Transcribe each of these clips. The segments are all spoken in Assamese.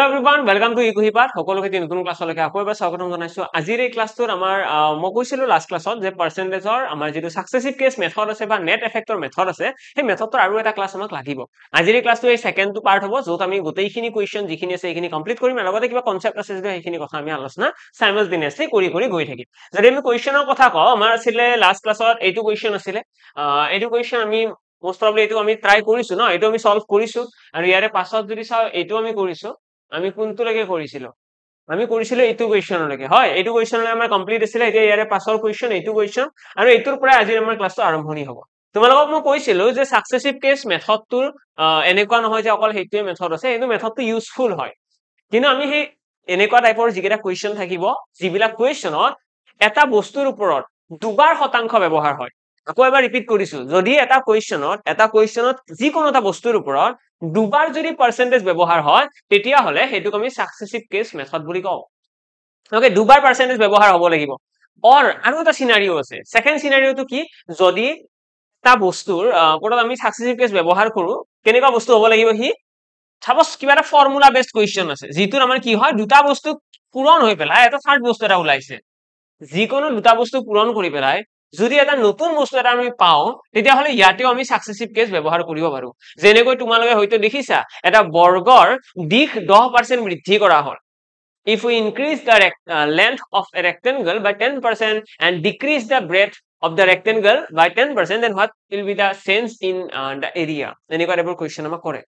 everyone, welcome to Ikuhipat. সকলোকে নতুন ক্লাছলৈকে আকৌ এবাৰ স্বাগতম জনাইছো। আজিৰ এই ক্লাছটোত আমাৰ মই কৈছিলো লাষ্ট ক্লাছত যে পাৰ্চেন্টেজৰ আমাৰ যেটো সাকসেসিভ কেস মেথড আছে বা নেট এফেক্টৰ মেথড আছে সেই মেথডৰ আৰু এটা ক্লাছ আমাক লাগিব। আজিৰ এই ক্লাছটো এই সেকেন্ড টু পাৰ্ট হ'ব যত আমি গোটেইখিনি কোৱেশ্চন যিখিনি আছে সেইখিনি কমপ্লিট কৰিম আৰু লগতে কিবা কনসেপ্ট আছে যদি সেইখিনি কথা আমি আলোচনা সাইমালটেনিয়াসলি কৰি গৈ থাকিম। যদি আমি কোৱেশ্চনৰ কথা কওঁ আমাৰ আছিলে লাষ্ট ক্লাছত এইটো কোৱেশ্চন আছিলে এইটো কোৱেশ্চন আমি most probably এইটো আমি ট্ৰাই কৰিছো ন এইটো আমি সলভ কৰিছো আৰু ইয়াৰে পাছত যদি চাও এইটো আমি কৰিছো আমি কোনটো লাগে কৰিছিলো আমি কৰিছিলো এইটো কোৱেশ্চনলৈকে হয় এইটো কোৱেশ্চনলৈ আমাৰ কমপ্লিট আছিল এতিয়া ইয়াৰে পাছৰ কোৱেশ্চন এইটো কোৱেশ্চন আৰু এইটোৰ পৰা আজি আমাৰ ক্লাছটো আৰম্ভণি হ'ব তোমালোকক মই কৈছিলো যে সাকসেসিভ কেস মেথডটোৰ এনেকুৱা নহয় যে অকল হেইটোৱে মেথড আছে এইটো মেথডটো ইউজফুল হয় কিন্তু আমি সেই এনেকুৱা টাইপৰ যিকেইটা কোৱেশ্চন থাকিব যিবিলাক কোৱেশ্চনত এটা বস্তুৰ ওপৰত দুবাৰ শতাংশ ব্যৱহাৰ হয় আকৌ এবাৰ ৰিপিট কৰিছো যদি এটা কোৱেশ্চনত যিকোনো এটা বস্তুৰ ওপৰত দুবাৰ যদি পাৰ্সেন্টেজ ব্যৱহাৰ হয় তেতিয়া হলে হেতুক আমি সাকসেসিভ কেস মেথড বুলি কওঁ ওকে দুবাৰ পাৰ্সেন্টেজ ব্যৱহাৰ হ'ব লাগিব অৰ আৰু এটা সিনাৰিও আছে সেকেন্ড সিনাৰিওটো কি যদি এটা বস্তুৰ ওপৰত আমি সাকসেসিভ কেস ব্যৱহাৰ কৰো কেনেকুৱা বস্তু হ'ব লাগিব হি সাপোজ কিবা এটা ফৰ্মুলা বেসড কোৱেশ্চন আছে যিটোৰ আমাৰ কি হয় দুটা বস্তু পূৰণ হৈ পেলাই এটা থাৰ্ড বস্তু এটা ওলাইছে যিকোনো দুটা বস্তু পূৰণ কৰি পেলাই যদি এটা নতুন বস্তু এটা আমি পাও তেতিয়া হলে ইয়াতেও আমি সাকসেসিভ কেস ব্যৱহাৰ কৰিব পাৰো যেনেকৈ তোমালোকে হয়তো দেখিছা এটা বৰ্গৰ দিশ 10% বৃদ্ধি কৰা হ'ল if we increase the length of a rectangle by 10% and decrease the breadth of the rectangle by 10% then what will be the change in the area এনেকুৱা টাইপৰ কোৱেশ্চন আমাক কৰে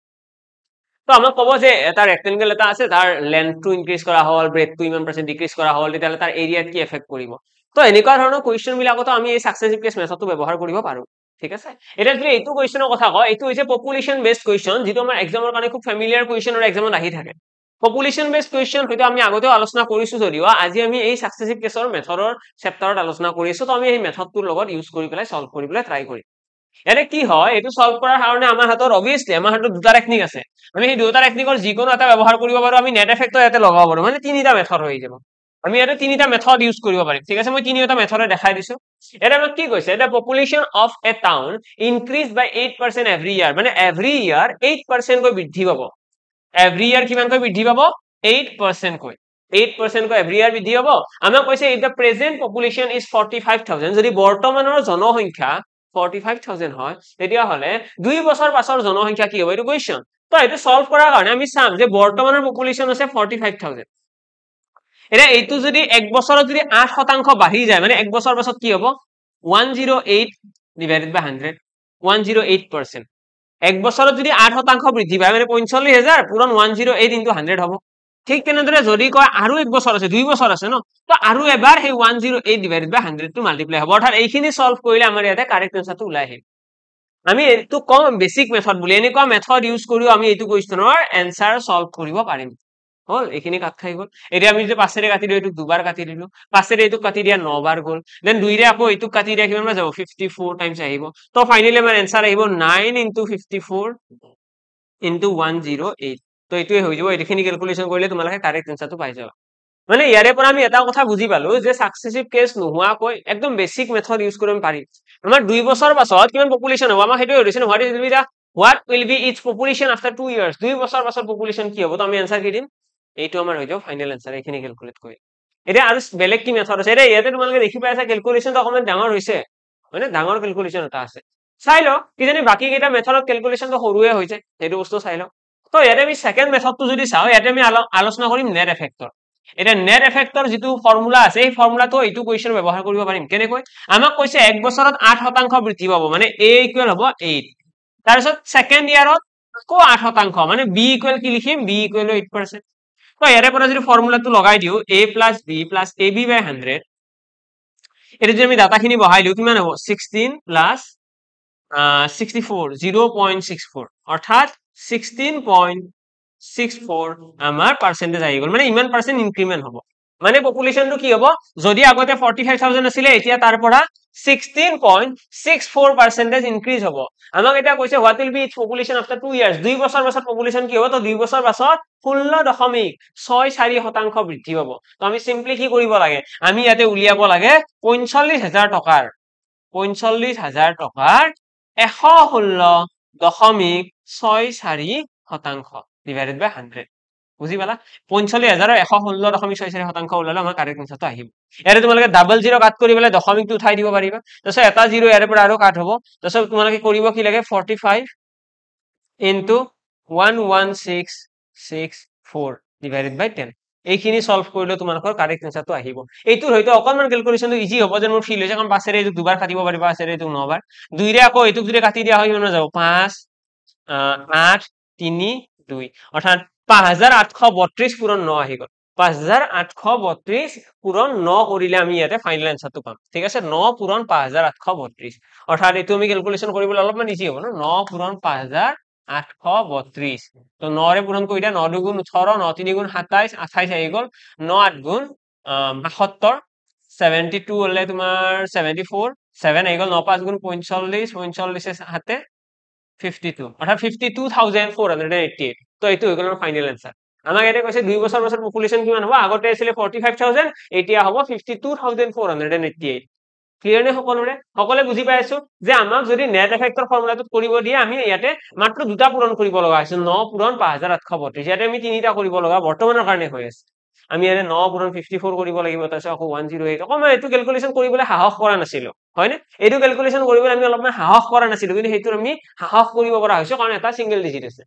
তো আমাক ক'ব যে এটা ৰেক্টেংগল এটা আছে তাৰ লেন্থটো ইনক্ৰিজ কৰা হ'ল ব্ৰেডটো ইমান % ডিক্ৰিজ কৰা হ'ল তেতিয়া তাৰ এৰিয়াত কি এফেক্ট কৰিব তো এনেকুৱা ধৰণৰ কোৱেশ্চন বিলাকতো আমি এই সাকসেসিভ কেস মেথডটো ব্যৱহাৰ কৰিব পাৰো ঠিক আছে এটা যদি এইটো কোৱেশ্চনৰ কথা কয় এইটো হৈছে পপুলেশন বেসড কোৱেশ্চন যেটো আমাৰ এক্সামৰ কাৰণে খুব ফেমিলিয়াৰ কোৱেশ্চন আৰু এক্সামত আহি থাকে পপুলেশন বেসড কোৱেশ্চন হয়তো আমি আগতেও আলোচনা কৰিছো যদিও আজি আমি এই সাকসেসিভ কেসৰ মেথডৰ চেপ্টাৰত আলোচনা কৰিছো তো আমি এই মেথডটোৰ লগত ইউজ কৰি পেলাই সলভ কৰিবলৈ ট্ৰাই কৰিম এনে কি হয় এটো সলভ কৰাৰ কাৰণে আমাৰ হাতত অবিয়াসলি আমাৰ হাতত দুটা টেকনিক আছে আমি এই দুটা টেকনিকৰ যিকোনো এটা ব্যৱহাৰ কৰিব পাৰো আমি নেট এফেক্টৰ ইয়াতে লগাব পাৰো মানে তিনিটা মেথড হৈ যাব আমি ইয়াতে তিনিটা মেথড ইউজ কৰিব পাৰিম ঠিক আছে মই তিনিটা মেথডে দেখাই দিছো এটা আমাক কি কৈছে এটা population of a town increase by 8% every year মানে এভৰি ইয়াৰ 8% কৈ বৃদ্ধি পাব এভৰি ইয়াৰ কিমান কৈ বৃদ্ধি পাব 8% কৈ 8% কৈ এভৰি ইয়াৰ বৃদ্ধি হ'ব আমাক কৈছে if da present population is 45000 যদি বৰ্তমানৰ জনসংখ্যা 45000 হয় তেতিয়া হলে 2 বছৰ পাছৰ জনসংখ্যা কি হ'ব এইটো কোৱেশ্চন তো এটো সলভ কৰাৰ কাৰণে আমি চাম যে বৰ্তমানৰ পপুলেশন আছে 45000 এনে এইটো যদি এক বছৰত যদি 8% বাঢ়ি যায় মানে এক বছৰ পাছত কি হ'ব 108 divided by 100 108% এক বছৰত যদি 8% বৃদ্ধি পায় মানে 45000 পূৰণ 108 into 100 হ'ব ঠিক তেনেদৰে যদি কয় আৰু এক বছৰ আছে 2 বছৰ আছে ন তো আৰু এবাৰ সেই 108 divided by 100 টো মাল্টিপ্লাই হ'ব অৰ্থাৎ এইখিনি সলভ কৰিলে আমাৰ ইয়াতে কাৰেক্ট আনসাৰটো ওলাই আহিব আমি এইটো কম বেসিক মেথড বুলি এনেকুৱা মেথড ইউজ কৰিও আমি এইটো কোৱেশ্চনৰ আনসাৰ সলভ কৰিব পাৰিম হল এইখিনি কাট খাই গল এতিয়া আমি যে 5 ৰে কাটি দিও এইটো দুবাৰ কাটি দিলো 5 ৰে এইটো কাটি দিয়া 9 বাৰ গল দেন 2 ৰে আকৌ এইটো কাটি দিয়া কিমান যাব 54 টাইমছ আহিব তো ফাইনালি আমাৰ আনসাৰ আহিব 9 into 54 into 108 তো এইটোৱে হৈ যাব এইখিনি ক্যালকুলেশন কৰিলে তোমালোকে কাৰেক্ট আনসাৰটো পাই যাবা মানে ইয়াৰে পৰা আমি এটা কথা বুজি পালো যে সাকসেসিভ কেস নোহোৱাকৈ একদম বেসিক মেথড ইউজ কৰিব পাৰি আমাৰ 2 বছৰ পাছত কিমান পপুলেশন হ'ব আমাৰ হেতু হৈছে what will be its population after 2 years 2 বছৰ পাছত পপুলেশন কি হ'ব তো আমি আনসাৰ কি দিম এইটো আমাৰ হৈ যাব ফাইনাল আনসাৰ এইখিনি ক্যালকুলেট কৰি এটা আৰু বেলেগ কি মেথড আছে এটা ইয়াতে তোমালোকে দেখি পাইছা ক্যালকুলেশনটো অকমান ডাঙৰ হৈছে মানে ডাঙৰ ক্যালকুলেশন এটা আছে চাই ল কিজানি বাকি কেইটা মেথডত ক্যালকুলেশনটো সৰুৱে হৈছে সেইটো বস্তু চাই ল তো ইয়াতে আমি সেকেন্ড মেথডটো যদি চাও ইয়াতে আমি আলোচনা কৰিম নেট এফেক্টৰ এটা নেট এফেক্টৰ যেটো ফৰ্মুলা আছে এই ফৰ্মুলাটো এইটো কোৱেশ্চন ব্যৱহাৰ কৰিব পাৰিম কেনেকৈ আমাক কৈছে এক বছৰত 8% বৃদ্ধি পাব মানে a ইকুৱেল হ'ব 8 তাৰ পিছত সেকেন্ড ইয়াৰত আকৌ 8% মানে b ইকুৱেল কি লিখিম b ইকুৱেল 8% তো ইয়াৰে পৰা যদি ফৰ্মুলাটো লগাই দিও a + b + ab / 100 এটা যদি আমি ডাটাখিনি বহাই দিও কিমান হ'ব 16 + 64 0.64 অৰ্থাৎ 16.64 আমাৰ পার্সেন্টেজ আহি গল মানে ইমান পার্সেন্ট ইনক্রিমেন্ট হ'ব মানে পপুলেশনটো কি হ'ব যদি আগতে 45000 আছিল এতিয়া তাৰ পৰা 16.64% ইনক্রিজ হ'ব আমাক এটা কৈছে what will be its population after 2 years 2 বছৰ পাছত পপুলেশন কি হ'ব তো 2 বছৰ পাছত 16.64% বৃদ্ধি হ'ব তো আমি সিম্পলি কি কৰিব লাগে আমি ইয়াতে উলিয়াব লাগে 45000 টকাৰ 45000 টকাৰ 116.64% divided by 100 বুজি পালা 45,116.64% ওলালে আমাৰ কাৰেক্ট আনসাৰটো আহিব ইয়াৰে তোমালোকে ডাবল জিৰ' কাট কৰি পেলাই দশমিকটো উঠাই দিব পাৰিবা তাৰপিছত এটা জিৰ' ইয়াৰে পৰা আৰু কাট হ'ব তাৰপিছত তোমালোকে কৰিব কি লাগে 45 into 11664 divided by 10 এইখিনি সলভ কৰিলে তোমালোকৰ কাৰেক্ট আনসাৰটো আহিব এইটোৰ হয়তো অকনমান ক্যালকুলেশনটো ইজি হ'ব যেন মোৰ ফিল হৈছে কাৰণ 5 ৰে এইটো দুবাৰ কাটিব পাৰিবা 5 ৰে এইটো 9 বাৰ 2 ৰে আকৌ এইটোক যদি কাটি দিয়া হয় কিমান যাব 5 8 3 2 অৰ্থাৎ 5832 পূৰণ 9 আহি গ'ল 5832 পূৰণ 9 কৰিলে আমি ইয়াতে ফাইনাল আনসাৰটো পাম ঠিক আছে 9 পূৰণ 5832 অৰ্থাৎ এইটো আমি ক্যালকুলেশন কৰিবলৈ অলপমান ইজি হ'ব ন 9 পূৰণ 5832 তো 9 ৰে পূৰণ কৰি দিয়া 9 2 গুণ 18 9 3 গুণ 27 28 আহি গ'ল 9 8 গুণ 72 72 হলে তোমাৰ 74 7 আহি গ'ল 9 5 গুণ 45 45 হাতে 52 অৰ্থাৎ 52,488 তো এইটো হৈ গ'ল ফাইনাল আনসাৰ আমাক এটা কৈছে 2 বছৰ বছৰ পপুলেশন কিমান হ'ব আগতে আছিল 45,000 এতিয়া হ'ব 52,488 ক্লিয়াৰ নে সকলোৰে বুজি পাইছো যে আমাক যদি নেট এফেক্টৰ ফৰ্মুলাটোত কৰিব দিয়ে আমি ইয়াতে মাত্ৰ দুটা পূৰণ কৰিব লগা আছে 9 পূৰণ 5832 ইয়াতে আমি তিনিটা কৰিব লগা বৰ্তমানৰ কাৰণে হৈ আছে আমি ইয়াতে 9 পূৰণ 54 কৰিব লাগিব তাৰপিছত আকৌ 108 অকমান এইটো ক্যালকুলেশন কৰিবলৈ সাহস কৰা নাছিলো হয় নে এইটো ক্যালকুলেশন কৰিবলৈ আমি অলপমান সাহস কৰা নাছিলো কিন্তু সেইটো আমি সাহস কৰিব পৰা হৈছো কাৰণ এটা সিঙ্গেল ডিজিট আছে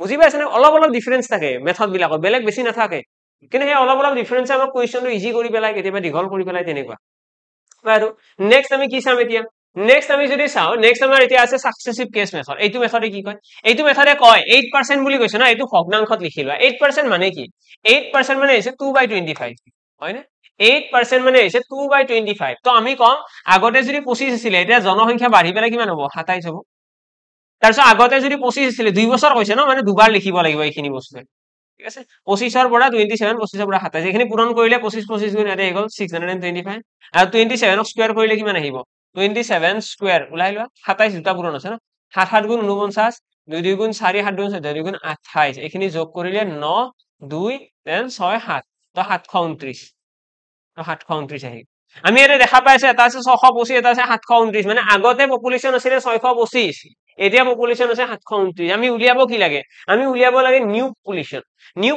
বুজি পাইছে নে অলপ ডিফাৰেন্স থাকে মেথড বিলাকত বেলেগ বেছি নাথাকে কিন্তু সেই অলপ ডিফাৰেন্স আমাক কোৱেশ্চনটো ইজি কৰি পেলাই কেতিয়াবা দীঘল কৰি পেলাই তেনেকুৱা বাৰু নেক্সট আমি কি চাম এতিয়া নেক্সট আমি যদি চাও নেক্সট আমাৰ এতিয়া আছে সাকসেসিভ কেস মেথড এইটো মেথডে কি কয় এইটো মেথডে কয় 8% বুলি কৈছে না এইটো ভগ্নাংশত লিখি লোৱা 8% মানে কি 8% মানে হৈছে 2/25 হয় নে 8% মানে হৈছে 2/25 তো আমি কম আগতে যদি 25 আছিল এতিয়া জনসংখ্যা বাঢ়ি পেলাই কিমান হ'ব 27 হ'ব তাৰপিছত আগতে যদি 25 আছিল 2 বছৰ কৈছে ন মানে দুবাৰ লিখিব লাগিব এইখিনি বস্তু ঠিক আছে 25 ৰ পৰা 27 25 ৰ পৰা 27 এইখিনি পূৰণ কৰিলে 25 25 গুণ ইয়াতে গ'ল 625 আৰু 27 ক স্কয়াৰ কৰিলে কিমান আহিব 27 স্কয়াৰ ওলাই লোৱা 27 দুটা পূৰণ আছে ন 7 7 গুণ 49 2 2 গুণ 4 7 গুণ 14 2 গুণ 28 এইখিনি যোগ কৰিলে 9 2 দেন 6 7 তো 729 তো 729 আহিল আমি এটা দেখা পাইছে এটা আছে 625 এটা আছে 729 মানে আগতে পপুলেশন আছিল 625 এতিয়া পপুলেশন আছে 729 আমি উলিয়াব কি লাগে আমি উলিয়াব লাগে নিউ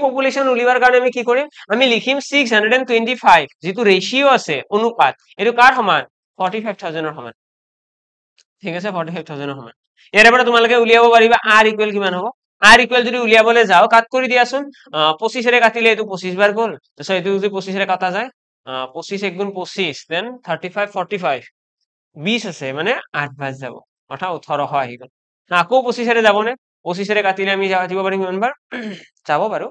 পপুলেশন উলিয়াৰ কাৰণে আমি কি কৰিম আমি লিখিম 625 যেটো ৰেশিও আছে অনুপাত এটো কাৰ সমান 45000 ৰ সমান ঠিক আছে 45000 ৰ সমান ইয়াৰ পৰা তোমালোকে উলিয়াব পাৰিবা r ইকুৱেল কিমান হ'ব r ইকুৱেল যদি উলিয়াবলৈ যাও কাট কৰি দিয়াচোন 25 ৰে কাটিলে এটো 25 বাৰ গল তো এটো যদি 25 ৰে কাটা যায় 25 1 গুণ 25 দেন 35 45 20 আছে মানে 8 বাৰ যাব অৰ্থাৎ 1800 আহি গল আকৌ 25 ৰে যাব নে 25 ৰে কাটিলে আমি যাব পাৰিম কিমান বাৰ যাব বাৰু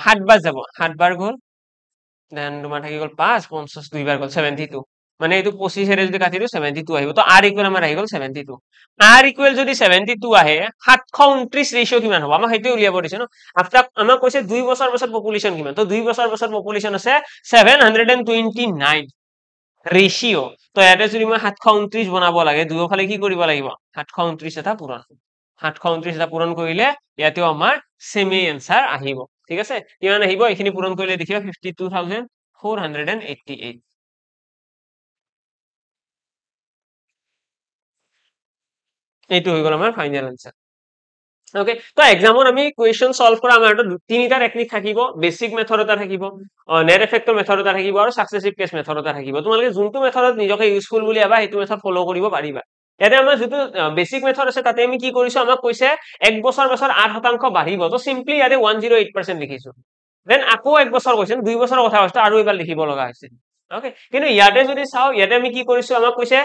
7 বাৰ যাব 7 বাৰ গল দেন তোমাৰ থাকি গল 5 50 দুই বাৰ গল 72 মানে এটো 25 ৰে যদি কাটি দিও 72 আহিব তো r ইকুৱেল আমাৰ আহি গল 72 r ইকুৱেল যদি 72 আহে 729 ৰেশিও কিমান হ'ব আমাক হেতু উলিয়াব দিছে ন আফটাৰ আমাক কৈছে 2 বছৰ বছৰ পপুলেশন কিমান তো 2 বছৰ বছৰ পপুলেশন আছে 729 ৰেশিও তো ইয়াতে যদি মই 729 বনাব লাগে দুয়োফালে কি কৰিব লাগিব 729 এটা পূৰণ 729 এটা পূৰণ কৰিলে ইয়াতেও আমাৰ সেমে আনসাৰ আহিব ঠিক আছে কিমান আহিব এইখিনি পূৰণ কৰিলে দেখিবা 52488 এইটো হৈ গল আমাৰ ফাইনাল আনসাৰ ওকে তো এক্সামত আমি কোৱেশ্চন সলভ কৰা আমাৰ তিনিটা টেকনিক থাকিব বেসিক মেথড এটা থাকিব নেট এফেক্টৰ মেথড এটা থাকিব আৰু সাকসেসিভ কেস মেথড এটা থাকিব তোমালোকে যোনটো মেথডত নিজকে ইউজফুল বুলি ভাবা সেইটো মেথড ফলো কৰিব পাৰিবা ইয়াতে আমাৰ যেটো বেসিক মেথড আছে তাতে আমি কি কৰিছো আমাক কৈছে এক বছৰ বছৰ 8% বাঢ়িব তো সিম্পলি ইয়াতে 108% লিখিছো দেন আকৌ এক বছৰ কৈছে 2 বছৰৰ কথা কৈছে আৰু এবাৰ লিখিব লগা হৈছে ওকে কিন্তু ইয়াতে যদি চাও ইয়াতে আমি কি কৰিছো আমাক কৈছে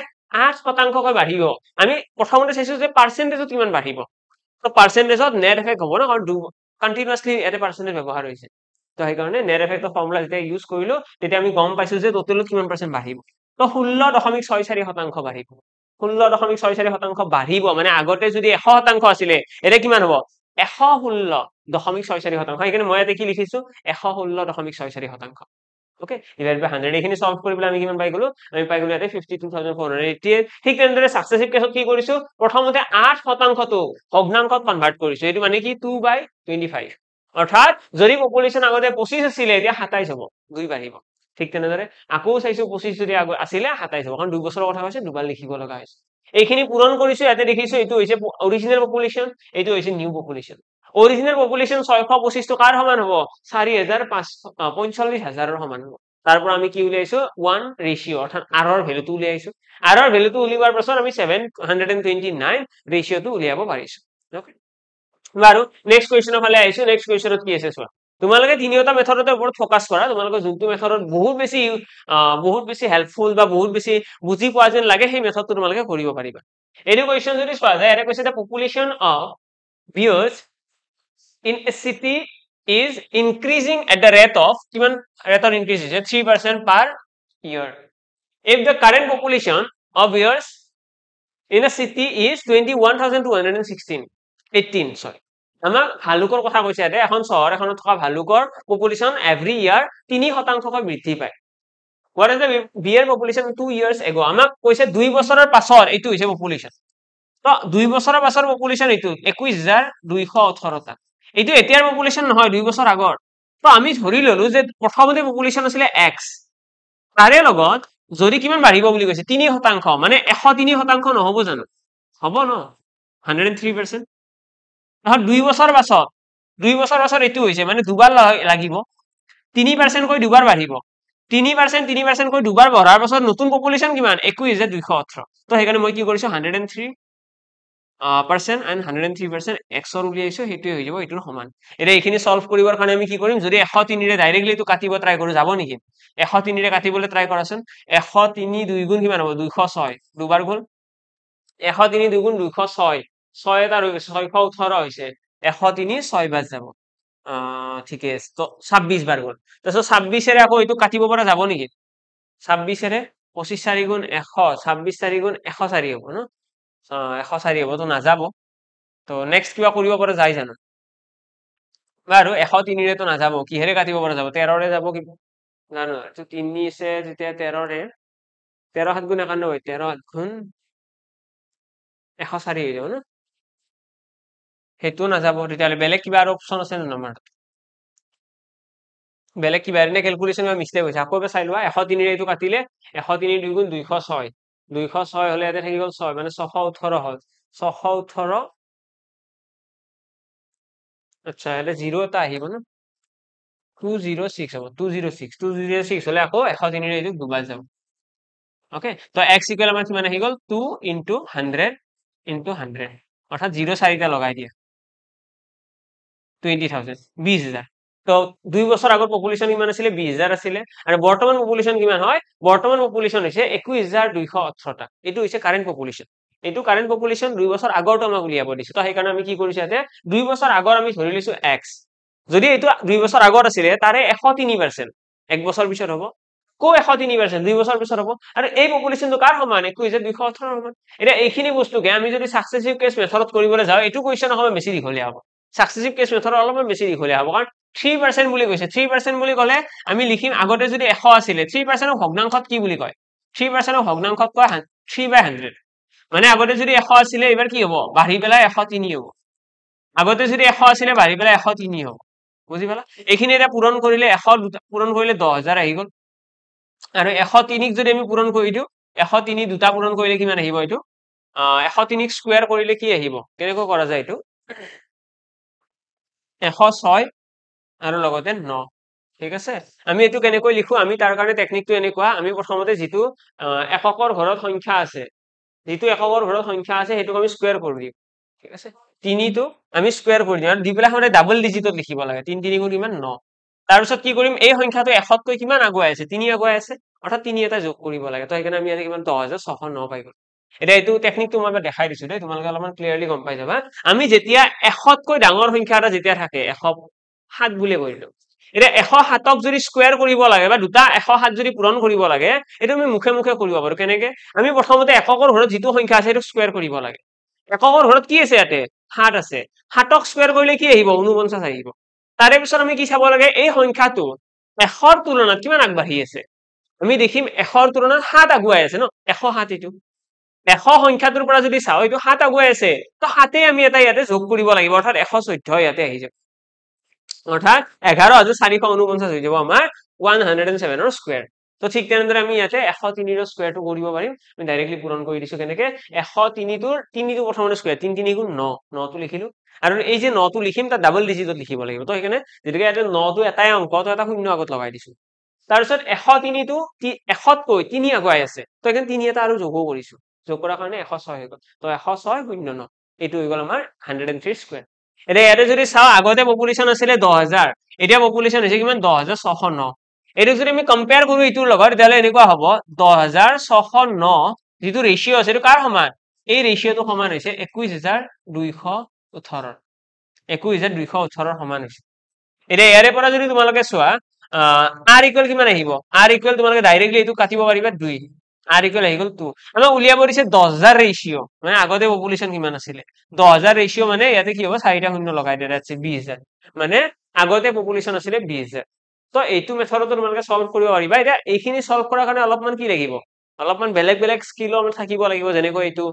8% কৈ বাঢ়িব আমি প্ৰথমতে চাইছো যে পাৰ্সেন্টেজত কিমান বাঢ়িব তো পাৰ্সেন্টেজত নেট এফেক্ট হ'ব না কাৰণ কন্টিনিউয়াসলি ইয়াতে পাৰ্সেন্টেজ ব্যৱহাৰ হৈছে তো সেই কাৰণে নেট এফেক্টৰ ফৰ্মুলা যেতিয়া ইউজ কৰিলো তেতিয়া আমি গম পাইছো যে টোটালত কিমান পার্সেন্ট বাঢ়িব তো 16.64% বাঢ়িব 16.64% বাঢ়িব মানে আগতে যদি 100% আছিলে এটা কিমান হ'ব 116.64% সেইকাৰণে মই ইয়াতে কি লিখিছো 116.64% ওকে ডিভাইড বাই 100 এইখিনি সলভ কৰিবলৈ আমি কিমান পাই গলো আমি পাই গলো ইয়াতে 52488 ঠিক তেনেদৰে সাকসেসিভ কেছত কি কৰিছো প্ৰথমতে 8% তো ভগ্নাংশত কনভাৰ্ট কৰিছো এটো মানে কি 2/25 অৰ্থাৎ যদি পপুলেশন আগতে 25 আছিল এতিয়া 27 হ'ব দুই বাঢ়িব ঠিক তেনেদৰে আকৌ চাইছো 25 যদি আছিলে 27 হ'ব কাৰণ 2 বছৰৰ কথা কৈছে দুবাৰ লিখিব লগা হৈছে এইখিনি পূৰণ কৰিছো ইয়াতে দেখিছো এটো হৈছে অৰিজিনাল পপুলেশন এটো হৈছে নিউ পপুলেশন অৰিজিনেল পপুলেশ্যন 625 টো কাৰ সমান হ'ব 45,000 সমান হ'ব তাৰ পৰা আমি কি উলিয়াইছো 1 ৰেশিও অৰ্থাৎ r ৰ ভ্যালুটো উলিয়াইছো r ৰ ভ্যালুটো উলিওৱাৰ পাছত আমি 729 ৰেশিওটো উলিয়াব পাৰিছো ওকে বাৰু নেক্সট কোৱেশ্চনৰ ফালে আহিছো নেক্সট কোৱেশ্চনত কি আছে চোৱা তোমালোকে তিনিটা মেথডৰ ওপৰত ফোকাস কৰা তোমালোকে যোনটো মেথডত বহুত বেছি হেল্পফুল বা বহুত বেছি বুজি পোৱা যেন লাগে সেই মেথডটো তোমালোকে কৰিব পাৰিবা এইটো কোৱেশ্চন যদি চোৱা যায় এটা কৈছে the population of bears in a city is increasing at the rate of কিমান rate of increase is 3% per year if the current population of bears in a city is 21,218 sorry আমাক ভালুকৰ কথা কৈছে ইয়াতে এখন চহৰ এখনত থকা ভালুকৰ পপুলেশ্যন এভৰি ইয়াৰ 3% বৃদ্ধি পায় what is the bear population 2 years ago আমাক কৈছে 2 বছৰৰ পাছৰ এইটো হৈছে পপুলেশ্যন তো 2 বছৰৰ পাছৰ পপুলেশ্যন এইটো 21,218 টা এইটো এতিয়াৰ পপুলেশ্যন নহয় 2 বছৰ আগৰ তো আমি ধৰি ললো যে প্ৰথমতে পপুলেশ্যন আছিল x তাৰে লগত যদি কিমান বাঢ়িব বুলি কৈছে 3% মানে 103% নহব জানো হ'ব ন 103% নহয় 2 বছৰ পাছত এইটো হৈছে মানে দুবাৰ লাগিব 3% কৈ দুবাৰ বাঢ়িব 3% কৈ দুবাৰ বঢ়াৰ পাছত নতুন পপুলেশ্যন কিমান 21,218 তো সেইকাৰণে মই কি কৰিছো 103% and 103% x ৰ উলিয়াইছো হেতুৱে হৈ যাব এইটোৰ সমান এতিয়া এইখিনি সলভ কৰিবৰ কাৰণে আমি কি কৰিম যদি 103 ৰে ডাইৰেক্টলি এটো কাটিব ট্ৰাই কৰো যাব নেকি 103 ৰে কাটিবলৈ ট্ৰাই কৰাচোন 103 দুই গুণ কিমান হ'ব 206 দুবাৰ গুণ 103 দুই গুণ 206 6 এটা 618 হৈছে 103 6 বাৰ যাব ঠিকে আছে তো 26 বাৰ গল তাৰপিছত 26 ৰে আকৌ এইটো কাটিব পৰা যাব নেকি 26 ৰে 25 4 গুণ 100 26 4 গুণ 104 হ'ব ন 104 হ'ব তো নাযাব তো নেক্সট কিবা কৰিব পৰা যায় জানো বাৰু 103 ৰে তো নাযাব কিহেৰে কাটিব পৰা যাব 13 ৰে যাব কি জানো তো 3 আছে যেতিয়া 13 ৰে 13 7 গুণ 91 13 7 গুণ 104 হৈ যাব ন হেতু নাযাব তেতিয়ালে বেলেগ কিবা আৰু অপচন আছে ন নম্বৰ বেলেগ কিবা এনে ক্যালকুলেশন বা মিস্টেক হৈছে আকৌ চাই লোৱা 103 ৰে এইটো কাটিলে 103 2 গুণ 206 206 হলে ইয়াতে থাকি গল 6 মানে 618 হল 618 আচ্ছা এটা 0 এটা আহিব না 206 হ'ব 206 হলে আকৌ 103 ৰে এইটো দুবাৰ যাব ওকে তো x ইকুয়াল আমাৰ কিমান আহি গল 2 into 100 into 100 অৰ্থাৎ 0 4টা লগাই দিয়া 20,000 20,000 তো 2 বছৰ আগৰ পপুলেশ্যন কিমান আছিল 20,000 আছিল আৰু বৰ্তমান পপুলেশ্যন কিমান হয় বৰ্তমান পপুলেশ্যন হৈছে 21,218 টা এটো হৈছে কাৰেন্ট পপুলেশ্যন এটো কাৰেন্ট পপুলেশ্যন 2 বছৰ আগৰটো আমাক উলিয়াব দিছে তো সেই কাৰণে আমি কি কৰিছো ইয়াতে 2 বছৰ আগৰ আমি ধৰি লৈছো x যদি এটো 2 বছৰ আগৰ আছিল তাৰে 103% এক বছৰ পিছত হ'ব কো 103% 2 বছৰ পিছত হ'ব আৰু এই পপুলেশ্যনটো কাৰ সমান 21,218 সমান এটা এইখিনি বস্তুকে আমি যদি সাকসেসিভ কেস মেথডত কৰিবলৈ যাও এটো কোৱেশ্চন হবে বেছি দীঘলীয়া হ'ব সাকসেসিভ কেস মেথড অলপমান বেছি দীঘলীয়া হ'ব কাৰণ 3% বুলি কৈছে 3% বুলি ক'লে আমি লিখিম আগতে যদি 100 আছিল 3% ৰ ভগ্নাংশত কি বুলি কয় 3% ৰ ভগ্নাংশত কয় 3/100 মানে আগতে যদি 100 আছিল এবাৰ কি হ'ব বাঢ়ি পেলাই 103 হ'ব আগতে যদি 100 আছিল বাঢ়ি পেলাই 103 হ'ব বুজি পালা এইখিনি এটা পূৰণ কৰিলে 100 পূৰণ কৰিলে 10000 আহি গল আৰু 103 ক যদি আমি পূৰণ কৰি দিও 103 দুটা পূৰণ কৰিলে কিমান আহিব এইটো 103 ক স্কয়াৰ কৰিলে কি আহিব কেনেকৈ কৰা যায় এইটো 106 আৰু লগতে 9 ঠিক আছে আমি এটো কেনেকৈ লিখো আমি তাৰ কাৰণে টেকনিকটো এনেকুৱা আমি প্ৰথমতে যেটো এককৰ ঘৰত সংখ্যা আছে যেটো এককৰ ঘৰত সংখ্যা আছে হেতুক আমি স্কয়াৰ কৰি দিম ঠিক আছে 3 টো আমি স্কয়াৰ কৰি দিম আৰু দি পেলাই মানে ডাবল ডিজিটত লিখিব লাগে 3 3 গুণ কিমান 9 তাৰ পিছত কি কৰিম এই সংখ্যাটো 100 কৈ কিমান আগুৱাই আছে 3 আগুৱাই আছে অৰ্থাৎ 3 এটা যোগ কৰিব লাগে তো সেইকাৰণে আমি ইয়াতে কিমান 10609 পাই গল এটা এইটো টেকনিকটো মই দেখাই দিছো দেই তোমালোকে অলপমান ক্লিয়াৰলি গম পাই যাবা আমি যেতিয়া 100 কৈ ডাঙৰ সংখ্যা এটা যেতিয়া থাকে 107 বুলি কৈলো এটা 107ক যদি স্কয়াৰ কৰিব লাগে বা দুটা 107 যদি পূৰণ কৰিব লাগে এটো আমি মুখে মুখে কৰিব পাৰো কেনেকে আমি প্ৰথমতে এককৰ ঘৰত যেটো সংখ্যা আছে এটো স্কয়াৰ কৰিব লাগে এককৰ ঘৰত কি আছে ইয়াতে 7 আছে 7ক স্কয়াৰ কৰিলে কি আহিব 49 আহিব তাৰে পিছত আমি কি চাব লাগে এই সংখ্যাটো 100ৰ তুলনাত কিমান আগবাঢ়ি আছে আমি দেখিম 100ৰ তুলনাত 7 আগুৱাই আছে ন 107 এটো 100 সংখ্যাটোৰ পৰা যদি চাও এটো 7 আগুৱাই আছে তো 7 আমি এটা ইয়াতে যোগ কৰিব লাগিব অৰ্থাৎ 114 ইয়াতে আহি যাব অৰ্থাৎ 11449 হৈ যাব আমাৰ 107 ৰ স্কয়াৰ তো ঠিক তেনেদৰে আমি ইয়াতে 103 ৰ স্কয়াৰটো কৰিব পাৰিম আমি ডাইৰেক্টলি পূৰণ কৰি দিছো কেনেকে 103 টোৰ 3 টো প্ৰথমতে স্কয়াৰ 3 3 গুণ 9 9 টো লিখিলো আৰু এই যে 9 টো লিখিম তা ডাবল ডিজিটত লিখিব লাগিব তো সেইকাৰণে যেতিয়াকে ইয়াতে 9 টো এটাই অংক তো এটা শূন্য আগত লগাই দিছো তাৰপিছত 103 টো 100 কৈ 3 আগুৱাই আছে তো এখানে 3 এটা আৰু যোগ কৰিছো যোগ কৰাৰ কাৰণে 106 হৈ গল তো 106 শূন্য 9 এইটো হৈ গল আমাৰ 103 স্কয়াৰ এতিয়া ইয়াতে যদি চাও আগতে পপুলেশন আছিলে 10000 এতিয়া পপুলেশন হৈছে কিমান 10609 এইটো যদি আমি কম্পেয়াৰ কৰো ইটোৰ লগত তেতিয়ালে এনেকুৱা হ'ব 10609 যেটো ৰেশিও আছে এটো কাৰ সমান এই ৰেশিওটো সমান হৈছে 21218 21218 সমান হৈছে এতিয়া ইয়াৰে পৰা যদি তোমালোকে চোৱা r ইকুৱেল কিমান আহিব r ইকুৱেল তোমালোকে ডাইৰেক্টলি এটো কাটিব পাৰিবা 2 r ইকুৱেল আহি গল 2 আমাৰ উলিয়াব দিছে 10000 ৰেশিও মানে আগতে পপুলেশন কিমান আছিল 10000 ৰেশিও মানে ইয়াতে কি হ'ব 4টা শূন্য লগাই দিয়া আছে 20000 মানে আগতে পপুলেশন আছিল 20000 তো এইটো মেথডটো তোমালোকে সলভ কৰিব পাৰিবা এটা এইখিনি সলভ কৰাৰ কাৰণে অলপমান কি লাগিব অলপমান বেলেগ বেলেগ স্কিল থাকিব লাগিব যেনেকৈ এইটো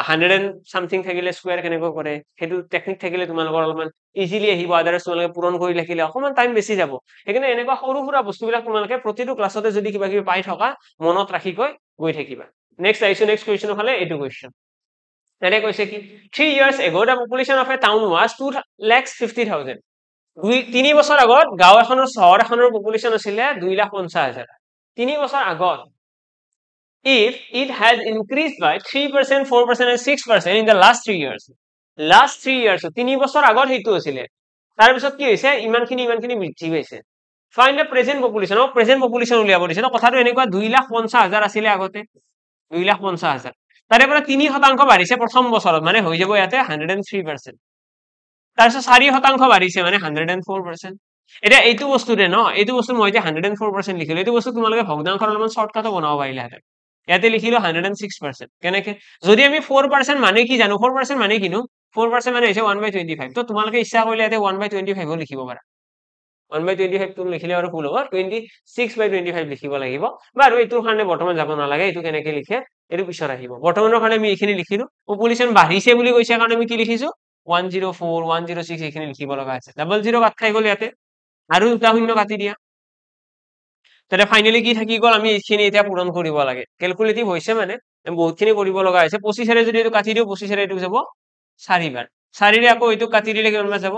100 এণ্ড সামথিং থাকিলে স্কয়াৰ কেনেকৈ কৰে হেতু টেকনিক থাকিলে তোমালোকৰ অলপমান ইজিলি আহিব আদাৰস তোমালোকে পূৰণ কৰি লিখিলে অকমান টাইম বেছি যাব সেইকাৰণে এনেকুৱা সৰু সৰু বস্তুবিলাক তোমালোকে প্ৰতিটো ক্লাছতে যদি কিবা কিবি পাই থকা মনত ৰাখি গৈ থাকিবা নেক্সট আইছো নেক্সট কোৱেশ্চন হলে এইটো কোৱেশ্চন এনে কৈছে কি 3 years ago the population of a town was 2,50,000 3 বছৰ আগত গাঁও এখনৰ চহৰ এখনৰ পপুলেশন আছিল 2,50,000 3 বছৰ আগত if it has increased by 3%, 4% and 6% in the last 3 years 3 বছৰ আগত হেতু আছিল তাৰ পিছত কি হৈছে ইমানখিনি বৃদ্ধি পাইছে find the present population উলিয়াব দিছে ন কথাটো এনেকুৱা 2,50,000 আছিল আগতে 2,50,000 তাৰে পৰা 3% বাঢ়িছে প্ৰথম বছৰত মানে হৈ যাব ইয়াতে 103% তাৰপিছত 4% বাঢ়িছে মানে 104% এটা এইটো বস্তুৰে ন এইটো বস্তু মই এতিয়া 104% লিখিলো এইটো বস্তু তোমালোকে ভগ্নাংশৰ অলপমান শৰ্টকাটো বনাব পাৰিলা হেতে ইয়াতে লিখিলো 106% কেনেকে যদি আমি 4% মানে কি জানো 4% মানে কিনো 4% মানে হৈছে 1/25 তো তোমালোকে ইচ্ছা কৰিলে ইয়াতে 1/25 লিখিব পাৰা 1/25 টো লিখিলে আৰু ভুল হ'ব 26/25 লিখিব লাগিব বাৰু এইটোৰ কাৰণে বৰ্তমান যাব নালাগে এইটো কেনেকে লিখে এইটো পিছত আহিব বৰ্তমানৰ কাৰণে আমি এইখিনি লিখিলো পপুলেশন বাঢ়িছে বুলি কৈছে কাৰণে আমি কি লিখিছো 104 106 এইখিনি লিখিব লগা আছে ডাবল 0 কাট খাই গল ইয়াতে আৰু দুটা শূন্য কাটি দিয়া তাতে ফাইনালি কি থাকি গল আমি এইখিনি এতিয়া পূৰণ কৰিব লাগে ক্যালকুলেটিভ হৈছে মানে বহুতখিনি কৰিব লগা আছে 25 ৰে যদি এটো কাটি দিও 25 ৰে এটো যাব 4 বাৰ 4 ৰে আকৌ এটো কাটি দিলে কিমান বাৰ যাব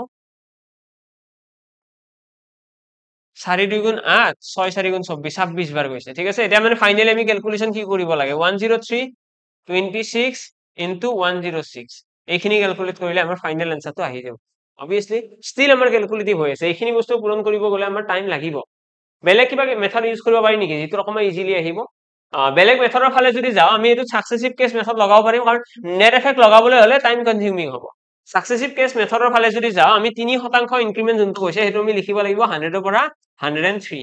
4 2 গুণ 8 6 4 গুণ 24 26 বাৰ গৈছে ঠিক আছে এতিয়া মানে ফাইনালি আমি ক্যালকুলেশন কি কৰিব লাগে 103 26 into 106 এইখিনি ক্যালকুলেট কৰিলে আমাৰ ফাইনাল আনসাৰটো আহি যাব obviously still আমাৰ ক্যালকুলেটিভ হৈ আছে এইখিনি বস্তু পূৰণ কৰিব গলে আমাৰ টাইম লাগিব বেলেগ কিবা মেথড ইউজ কৰিব পাৰি নেকি যেটো অকমান ইজিলি আহিব বেলেগ মেথডৰ ফালে যদি যাও আমি এটো সাকসেসিভ কেস মেথড লগাব পাৰিম কাৰণ নেট এফেক্ট লগাবলৈ হলে টাইম কনজিউমিং হ'ব সাকসেসিভ কেস মেথডৰ ফালে যদি যাও আমি 3% ইনক্ৰিমেন্ট যোনটো কৈছে হেতু আমি লিখিব লাগিব 100 ৰ পৰা 103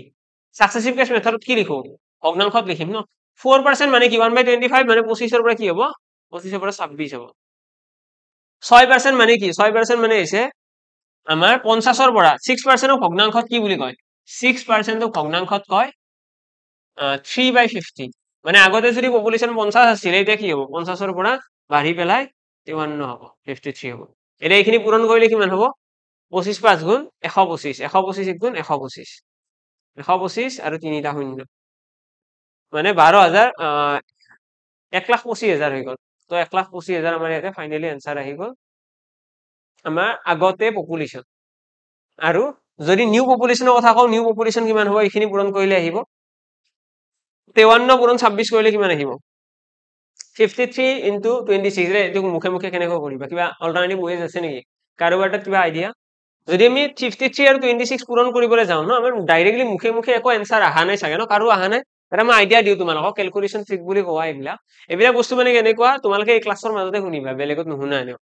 সাকসেসিভ কেস মেথডত কি লিখো ভগ্নাংশত লিখিম ন 4% মানে কি 1/25 মানে 25 ৰ পৰা কি হ'ব 25 ৰ পৰা 26 হ'ব 6% মানে কি 6% মানে হৈছে আমাৰ 50 ৰ পৰা 6% ক ভগ্নাংশত কি বুলি কয় 6% ক ভগ্নাংশত কয় 3/50 মানে আগতে যদি পপুলেশন 50 আছিল এতিয়া কি হ'ব 50 ৰ পৰা বাঢ়ি পেলাই 53 হ'ব 53 হ'ব এটা এইখিনি পূৰণ কৰিলে কিমান হ'ব 25 5 গুণ 125 125 গুণ 125 125 আৰু 3টা শূন্য মানে 12000 1,25,000 হৈ গল তো 1,25,000 আমাৰ ইয়াতে ফাইনালি আনসাৰ আহি গল আমাৰ আগতে পপুলেশন আৰু যদি নিউ পপুলেশনৰ কথা কও নিউ পপুলেশন কিমান হ'ব এইখিনি পূৰণ কৰিলে আহিব 53 পূৰণ 26 কৰিলে কিমান আহিব 53 into 26 ৰে এটো মুখে মুখে কেনেকৈ কৰিবা কিবা অল্টাৰনেটিভ ওয়েজ আছে নেকি কাৰোবাৰ তাত কিবা আইডিয়া যদি আমি 53 আৰু 26 পূৰণ কৰিবলৈ যাও ন আমাৰ ডাইৰেক্টলি মুখে মুখে একো আনসাৰ আহা নাই চাগে ন কাৰো আহা নাই এটা মই আইডিয়া দিও তোমালোকক ক্যালকুলেশন ট্ৰিক বুলি কোৱা এইবিলাক বস্তু মানে কেনেকুৱা তোমালোকে এই ক্লাছৰ মাজতে শুনিবা বেলেগত নুশুনা এনে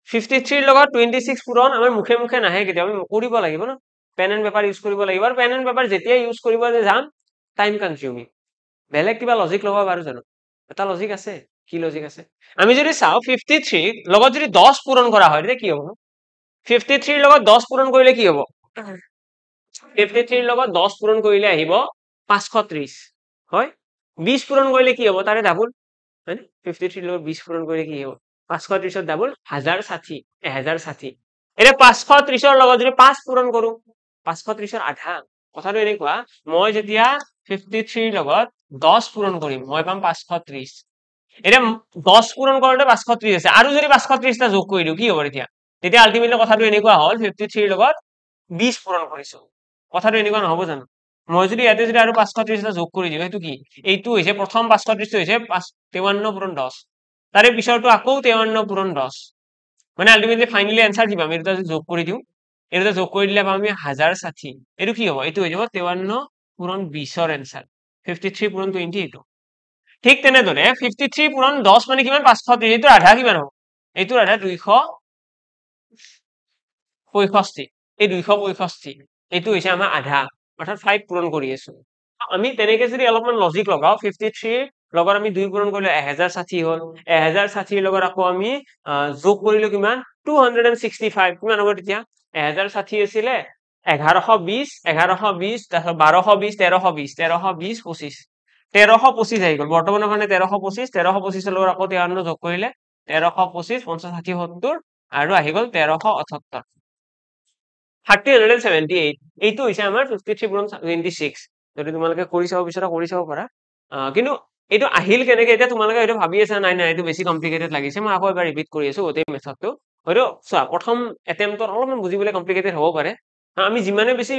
53 ৰ লগত 26 পূৰণ আমাৰ মুখে মুখে নাহে কেতিয়া আমি কৰিব লাগিব ন পেন এণ্ড পেপাৰ ইউজ কৰিব লাগিব আৰু পেন এণ্ড পেপাৰ যেতিয়া ইউজ কৰিব যে যাম টাইম কনজিউমিং বেলেগ কিবা লজিক লগাব পাৰো জানো এটা লজিক আছে কি লজিক আছে আমি যদি চাও 53 লগত যদি 10 পূৰণ কৰা হয় তেতিয়া কি হ'ব 53 ৰ লগত 10 পূৰণ কৰিলে কি হ'ব 53 ৰ লগত 10 পূৰণ কৰিলে আহিব 530 হয় 20 পূৰণ কৰিলে কি হ'ব তাৰে ডাবল হয় 53 ৰ লগত 20 পূৰণ কৰিলে কি হ'ব 530 ৰ ডাবল 1060 1060 এটা 530 ৰ লগত যদি 5 পূৰণ কৰো 530 ৰ আধা কথাটো এনেকুৱা মই যেতিয়া 53 লগত 10 পূৰণ কৰিম মই পাম 530 এতিয়া 10 পূৰণ কৰোঁতে 530 আছে আৰু যদি 530টা যোগ কৰি দিও কি হ'ব তেতিয়া আলটিমেটলি কথাটো এনেকুৱা হ'ল 53 লগত 20 পূৰণ কৰিছো কথাটো এনেকুৱা নহব জানো মই যদি ইয়াতে যদি আৰু 530টা যোগ কৰি দিও সেইটো কি এইটো হৈছে প্ৰথম 530 হৈছে 53 পূৰণ 10 তাৰে পিছৰটো আকৌ 53 পূৰণ 10 মানে আলটিমেটলি ফাইনালি আনসাৰ কি পাম এটা যোগ কৰি দিও এটা যোগ কৰি দিলে পাম আমি 1060 এইটো কি হ'ব এইটো হৈ যাব 53 পূৰণ 20ৰ আনসাৰ 53 পূৰণ 20 এইটো ঠিক তেনেদৰে 53 পূৰণ 10 মানে কিমান 530 এইটো আধা কিমান হ'ব এইটো আধা 265 এই 265 এইটো হৈছে আমাৰ আধা অৰ্থাৎ 5 পূৰণ কৰি আছো আমি তেনেকে যদি অলপমান লজিক লগাও 53 লগত আমি 2 পূৰণ কৰিলে 1060 হ'ল 1060 লগত আকৌ আমি যোগ কৰিলো কিমান 265 কিমান হ'ব তেতিয়া 1060 আছিলে 1120 1120 তাৰপিছত 1220 1320 1320 25 1325 আহি গ'ল বৰ্তমানৰ কাৰণে 1325 1325 লগত আকৌ 53 যোগ কৰিলে 1325 50 60 70 আৰু আহি গ'ল 1378 378 এইটো হৈছে আমাৰ 53 পূৰণ 26 যদি তোমালোকে কৰি চাব বিচাৰা কৰি চাব পাৰা কিন্তু এইটো আহিল কেনেকে এতিয়া তোমালোকে হয়তো ভাবি আছা নাই নাই এইটো বেছি কমপ্লিকেটেড লাগিছে মই আকৌ এবাৰ ৰিপিট কৰি আছো গোটেই মেথডটো হয়তো চোৱা প্ৰথম এটেম্পটত অলপমান বুজিবলৈ কমপ্লিকেটেড হ'ব পাৰে আমি যিমানে বেছি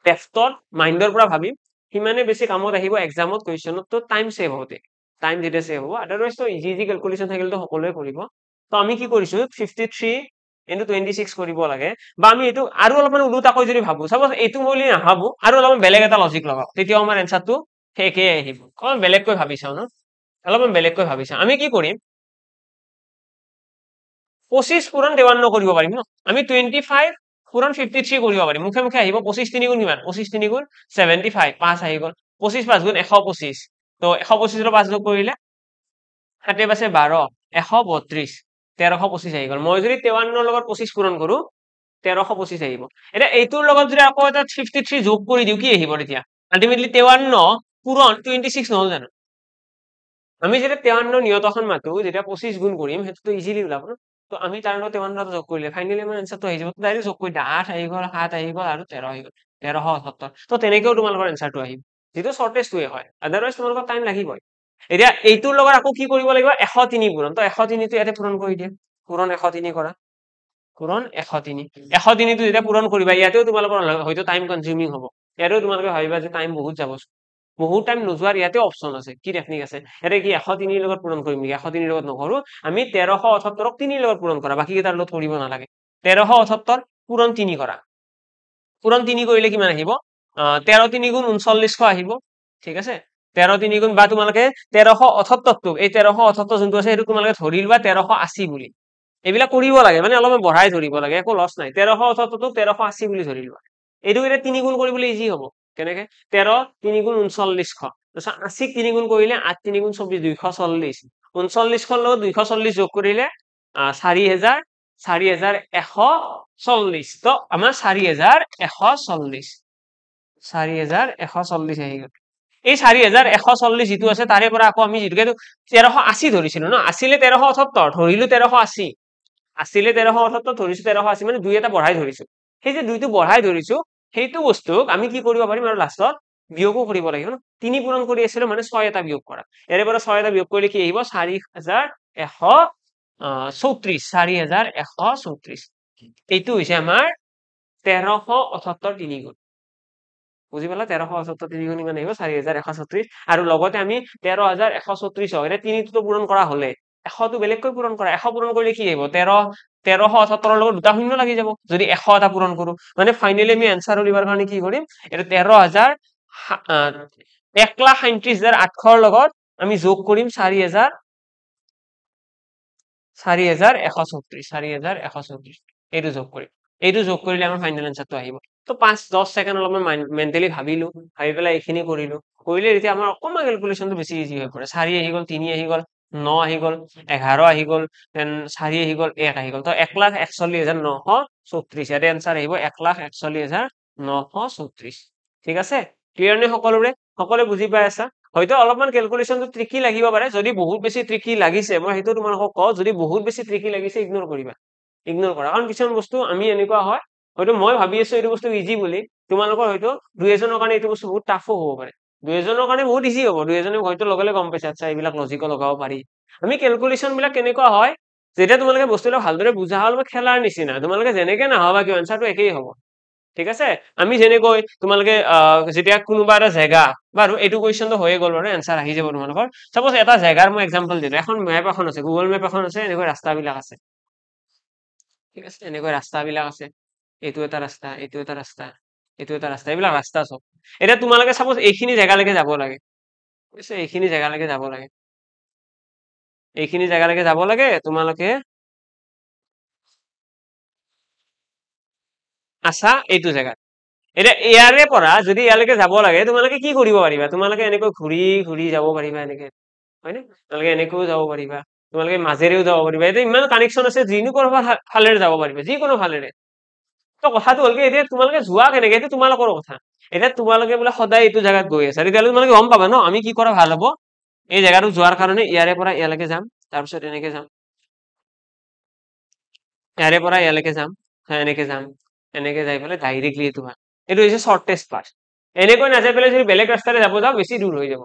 ডেফটত মাইণ্ডৰ পৰা ভাবিম সিমানে বেছি কামত আহিব এক্সামত কুৱেশ্যনত তো টাইম সেভ হওঁতে টাইম যেতিয়া সেভ হ'ব আদাৰৱাইজ তো ইজি ইজি কেলকুলেশ্যন থাকিলেতো সকলোৱে কৰিব তো আমি কি কৰিছো 53 into 26 কৰিব লাগে বা আমি এইটো আৰু অলপমান উলটাকৈ যদি ভাবো চাপোজ এইটো বুলি নাভাবো আৰু অলপমান বেলেগ এটা লজিক লগাও তেতিয়াও আমাৰ এনসাৰটো একেই আহিব অলপমান বেলেগকৈ ভাবি চাও ন অলপমান বেলেগকৈ ভাবি চাও আমি কি কৰিম 25 পূৰণ 53 কৰিব পাৰিম ন আমি 25 পূৰণ 53 কৰিব পাৰিম মুখে মুখে আহিব 25 3 গুণ কিমান 25 3 গুণ 75 5 আহি গ'ল 25 5 গুণ 125 তো 125 ৰ 5 যোগ কৰিলে 7 5 12 132 1325 আহি গ'ল মই যদি 53 লগত 25 পূৰণ কৰো 1325 আহিব এতিয়া এইটোৰ লগত যদি আকৌ এটা 53 যোগ কৰি দিও কি আহিব তেতিয়া আলটিমেটলি 53 পূৰণ 26 নহল জানো আমি যেতিয়া 53 নিয়তখন মাতো যেতিয়া 25 গুণ কৰিম সেইটো ইজিলি ওলাব ন তো আমি তাৰ লগত 53 যোগ কৰিলে ফাইনালি আমাৰ এনসাৰটো আহি যাব ডাইৰেক্ট যোগ কৰি দিয়া 8 আহি গ'ল 7 আহি গ'ল আৰু 13 আহি গ'ল 1378 তো তেনেকেও তোমালোকৰ এনসাৰটো আহিব যেটো শৰ্টেষ্ট ওয়ে হয় আদাৰৱাইজ তোমালোকৰ টাইম লাগিবই এতিয়া এইটোৰ লগত আকৌ কি কৰিব লাগিব 103 পূৰণ তো 103 টো ইয়াতে পূৰণ কৰি দিয়া পূৰণ 103 কৰা পূৰণ 103 103 টো যেতিয়া পূৰণ কৰিবা ইয়াতেও তোমালোকৰ হয়তো টাইম কনজিউমিং হ'ব ইয়াতেও তোমালোকে ভাবিবা যে টাইম বহুত যাব বহুত টাইম নোযোৱাৰ ইয়াতে অপচন আছে কি টেকনিক আছে ইয়াতে কি 103 লগত পূৰণ কৰিম নেকি 103 লগত নকৰো আমি 1378 ক 3 লগত পূৰণ কৰা বাকি কেইটাৰ লগত কৰিব নালাগে 1378 পূৰণ 3 কৰা পূৰণ 3 কৰিলে কিমান আহিব 13 3 গুণ 3900 আহিব ঠিক আছে 13 3 গুণ বা তোমালোকে 1378 টো এই 1378 যোনটো আছে সেইটো তোমালোকে ধৰি লোৱা 1380 বুলি এইবিলাক কৰিব লাগে মানে অলপমান বঢ়াই ধৰিব লাগে একো লছ নাই 1378 টো 1380 বুলি ধৰি লোৱা এইটো এতিয়া 3 গুণ কৰিবলৈ ইজি হ'ব কেনেকে 13 3 গুণ 3900 তাৰপিছত 80 3 গুণ কৰিলে 8 3 গুণ 24 240 3900 লগত 240 যোগ কৰিলে 4000 4140 তো আমাৰ 4140 4140 আহি গ'ল এই 4140 যিটো আছে তাৰে পৰা আকৌ আমি যিটো 1380 ধৰিছিলো ন আছিলে 1378 ধৰিলো 1380 আছিলে 1378 ধৰিছো 1380 মানে দুই এটা বঢ়াই ধৰিছো সেই যে দুইটো বঢ়াই ধৰিছো সেইটো বস্তুক আমি কি কৰিব পাৰিম আৰু লাষ্টত বিয়োগো কৰিব লাগিব ন 3 পূৰণ কৰি আছিল মানে 6 এটা বিয়োগ কৰা ইয়াৰে পৰা 6 এটা বিয়োগ কৰিলে কি আহিব 4134 4134 এইটো হৈছে আমাৰ 1378 3 গুণ বুজি পালা 1378 3 গুণ ইমান আহিব 4134 আৰু লগতে আমি 13134 হয় এটা 3 টো পূৰণ কৰা হলে 100 টো বেলেগকৈ পূৰণ কৰা 100 পূৰণ কৰিলে কি আহিব 1378 লগত দুটা শূন্য লাগি যাব যদি 100 এটা পূৰণ কৰো মানে ফাইনালি আমি আনসাৰ উলিয়াৰ কাৰণে কি কৰিম এটা 1,37,800 লগত আমি যোগ কৰিম 4134 এইটো যোগ কৰিম এইটো যোগ কৰিলে আমাৰ ফাইনাল আনসাৰটো আহিব তো 5-10 সেকেন্ড অলপমান মেন্টালি ভাবিলো ভাবি পেলাই এইখিনি কৰিলো কৰিলে এতিয়া আমাৰ অকমান ক্যালকুলেশনটো বেছি ইজি হৈ পৰে 4 আহি গ'ল 3 আহি গ'ল 9 আহি গ'ল 11 আহি গ'ল দেন 4 আহি গ'ল 1 আহি গ'ল তো 1,41,934 ইয়াতে আনসাৰ আহিব 1,41,934 ঠিক আছে ক্লিয়াৰ নে সকলোৰে সকলোৱে বুজি পাই আছা হয়তো অলপমান ক্যালকুলেশনটো ট্ৰিকি লাগিব পাৰে যদি বহুত বেছি ট্ৰিকি লাগিছে মই হেতু তোমালোকক কও যদি বহুত বেছি ট্ৰিকি লাগিছে ইগনোৰ কৰিবা ইগনোৰ কৰা কাৰণ কিছুমান বস্তু আমি এনেকুৱা হয় হয়তো মই ভাবি আছো এইটো বস্তু ইজি বুলি, তোমালোকৰ হয়তো দুই এজনৰ কাৰণে এইটো বস্তু বহুত টাফো হ'ব পাৰে। দুই এজনৰ কাৰণে বহুত ইজি হ'ব, দুই এজনে হয়তো লগে লগে গম পাইছে আচ্ছা এইবিলাক লজিকত লগাব পাৰি। আমি কেলকুলেশ্যন বিলাক কেনেকুৱা হয়, যেতিয়া তোমালোকে বস্তুবিলাক ভালদৰে বুজা হ'ল খেলাৰ নিচিনা, তোমালোকে যেনেকে নাভাবা কিয় এনচাৰটো একেই হ'ব। ঠিক আছে, আমি যেনেকৈ তোমালোকে যেতিয়া কোনোবা এটা জেগা বাৰু এইটো কুৱেশ্যনটো হৈয়ে গ'ল বাৰু, এনচাৰ আহি যাব তোমালোকৰ। চাপোজ এটা জেগাৰ মই এক্সাম্পল দিলো, এখন মেপ এখন আছে, গুগল মেপ এখন আছে, এনেকৈ ৰাস্তাবিলাক আছে। ঠিক আছে, এনেকৈ ৰাস্তাবিলাক আছে, এইটো এটা ৰাস্তা, এইটো এটা ৰাস্তা, এইটো এটা ৰাস্তা, এইবিলাক ৰাস্তা চব। এতিয়া তোমালোকে চাপোজ এইখিনি জেগালৈকে যাব লাগে, এইখিনি জেগালৈকে যাব লাগে, এইখিনি জেগালৈকে যাব লাগে, তোমালোকে আছা এইটো জেগাত। এতিয়া ইয়াৰে পৰা যদি ইয়ালৈকে যাব লাগে, তোমালোকে কি কৰিব পাৰিবা? তোমালোকে এনেকৈ ঘূৰি ঘূৰি যাব পাৰিবা এনেকে, হয়নে? তোমালোকে এনেকৈও যাব পাৰিবা, তোমালোকে মাজেৰেও যাব পাৰিবা, এতিয়া ইমান কানেকশ্যন আছে, যিকোনো ফালেৰে যাব পাৰিবা, যিকোনো ফালেৰে। তো কথাটো হ'ল কি, এতিয়া তোমালোকে যোৱা কেনেকে, এইটো তোমালোকৰ কথা। এতিয়া তোমালোকে বোলে সদায় এইটো জেগাত গৈ আছা, তেতিয়াহ'লে তোমালোকে গম পাবা ন আমি কি কৰা ভাল হ'ব। এই জেগাটো যোৱাৰ কাৰণে ইয়াৰে পৰা ইয়ালৈকে যাম, তাৰপিছত এনেকে যাম, ইয়াৰে পৰা ইয়ালৈকে যাম, এনেকে যাম, এনেকে যাই পেলাই ডাইৰেক্টলি এইটো হয়, এইটো হৈছে শ্বৰ্টেষ্ট পাথ। এনেকৈ নাযাই পেলাই যদি বেলেগ ৰাস্তাৰে যাব যাওঁ, বেছি দূৰ হৈ যাব।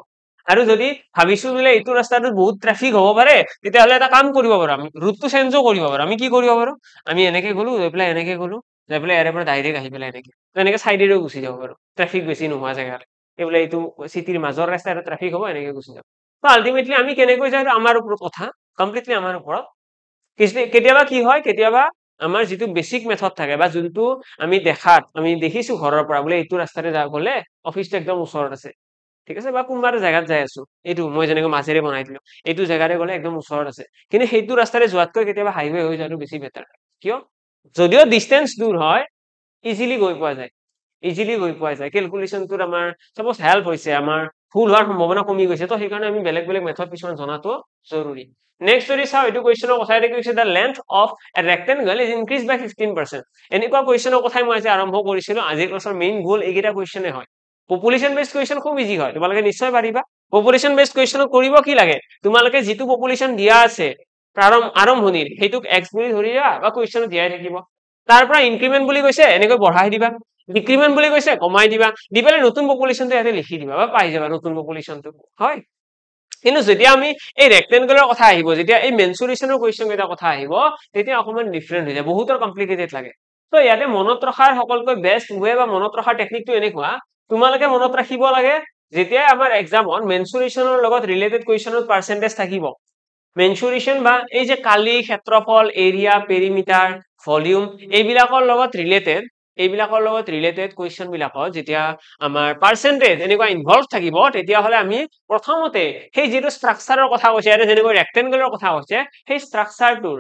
আৰু যদি ভাবিছো বোলে এইটো ৰাস্তাটোত বহুত ট্ৰেফিক হ'ব পাৰে, তেতিয়াহ'লে এটা কাম কৰিব পাৰো, আমি ৰুটটো চেঞ্জো কৰিব পাৰো। আমি কি কৰিব পাৰো, আমি এনেকে গ'লো, গৈ পেলাই এনেকে গ'লো, যাই পেলাই ইয়াৰে পৰা ডাইৰেক্ট আহি পেলাই এনেকে, এনেকে চাইডেৰেও গুচি যাব পাৰো, ট্ৰেফিক বেছি নোহোৱা জেগাত। এইবোলে এইটো চিটিৰ মাজৰ ৰাস্তা, এটা ট্ৰেফিক হ'ব, এনেকে গুচি যাব। তো আল্টিমেটলি আমি কেনেকৈ যাওঁ আমাৰ ওপৰত কথা, কমপ্লিটলি আমাৰ ওপৰত। কেতিয়াবা কি হয়, কেতিয়াবা আমাৰ যিটো বেচিক মেথড থাকে, বা যোনটো আমি দেখাত আমি দেখিছো ঘৰৰ পৰা বোলে এইটো ৰাস্তাৰে গ'লে অফিচটো একদম ওচৰত আছে, ঠিক আছে, বা কোনোবা এটা জেগাত যাই আছো, এইটো মই যেনেকৈ মাজেৰে বনাই দিলো, এইটো জেগাৰে গ'লে একদম ওচৰত আছে, কিন্তু সেইটো ৰাস্তাৰে যোৱাতকৈ কেতিয়াবা হাইৱে হৈ যোৱাটো বেছি বেটাৰ। কিয়? যদিও ডিষ্টেন্স দূৰ হয়, ইজিলি গৈ পোৱা যায়, ইজিলি গৈ পোৱা যায়। কেলকুলেশ্যনটোত আমাৰ চাপোজ হেল্প হৈছে, আমাৰ ভুল হোৱাৰ সম্ভাৱনা কমি গৈছে, তো সেইকাৰণে আমি বেলেগ বেলেগ মেথড কিছুমান জনাটো জৰুৰী। নেক্সট যদি চাওঁ, এইটো কুৱেশ্যনৰ কথা এটা কৈছে, the length of a rectangle is increase by 15%। এনেকুৱা কুৱেশ্যনৰ কথাই মই আজি আৰম্ভ কৰিছিলো। আজিৰ ক্লাছৰ মেইন গ'ল এইকেইটা কুৱেশ্যনে হয়। পপুলেশ্যন বেছড কুৱেশ্যন খুব ইজি হয়, তোমালোকে নিশ্চয় পাৰিবা। পপুলেশ্যন বেছড কুৱেশ্যনত কৰিব কি লাগে, তোমালোকে যিটো পপুলেশ্যন দিয়া আছে আৰম্ভণিৰ, সেইটোক এক্স বুলি ধৰি দিয়া, বা কুৱেশ্যনত দিয়াই থাকিব। তাৰ পৰা ইনক্ৰিমেন্ট বুলি কৈছে, এনেকৈ বঢ়াই দিবা, ডিক্ৰিমেন্ট বুলি কৈছে কমাই দিবা, দি পেলাই নতুন পপুলেশ্যনটো ইয়াতে লিখি দিবা, বা পাই যাবা নতুন পপুলেশ্যনটো, হয়। কিন্তু যেতিয়া আমি এই ৰেক্টেংগুলাৰ কথা আহিব, যেতিয়া এই মেনচুৰেশ্যনৰ কুৱেশ্যন কেইটাৰ কথা আহিব, তেতিয়া অকমান ডিফাৰেণ্ট হৈ যায়, বহুতৰ কমপ্লিকেটেড লাগে। তো ইয়াতে মনত ৰখাৰ সকলোতকৈ বেষ্ট ৱে বা মনত ৰখাৰ টেকনিকটো এনেকুৱা, তোমালোকে মনত ৰাখিব লাগে, যেতিয়াই আমাৰ এক্সামত মেনচুৰেশ্যনৰ লগত ৰিলেটেড কুৱেশ্যনত পাৰ্চেন্টেজ থাকিব, মেনচুৰেশ্যন বা এই যে কালি, ক্ষেত্ৰফল, এৰিয়া, পেৰিমিটাৰ, ভলিউম, এইবিলাকৰ লগত ৰিলেটেড কুৱেশ্যন বিলাকত যেতিয়া আমাৰ পাৰ্চেন্টেজ এনেকুৱা ইনভলভ থাকিব, তেতিয়াহ'লে আমি প্ৰথমতে সেই যিটো ষ্ট্ৰাকচাৰৰ কথা কৈছে, ইয়াতে যেনেকৈ ৰেক্টেংগুলাৰ কথা কৈছে, সেই ষ্ট্ৰাকচাৰটোৰ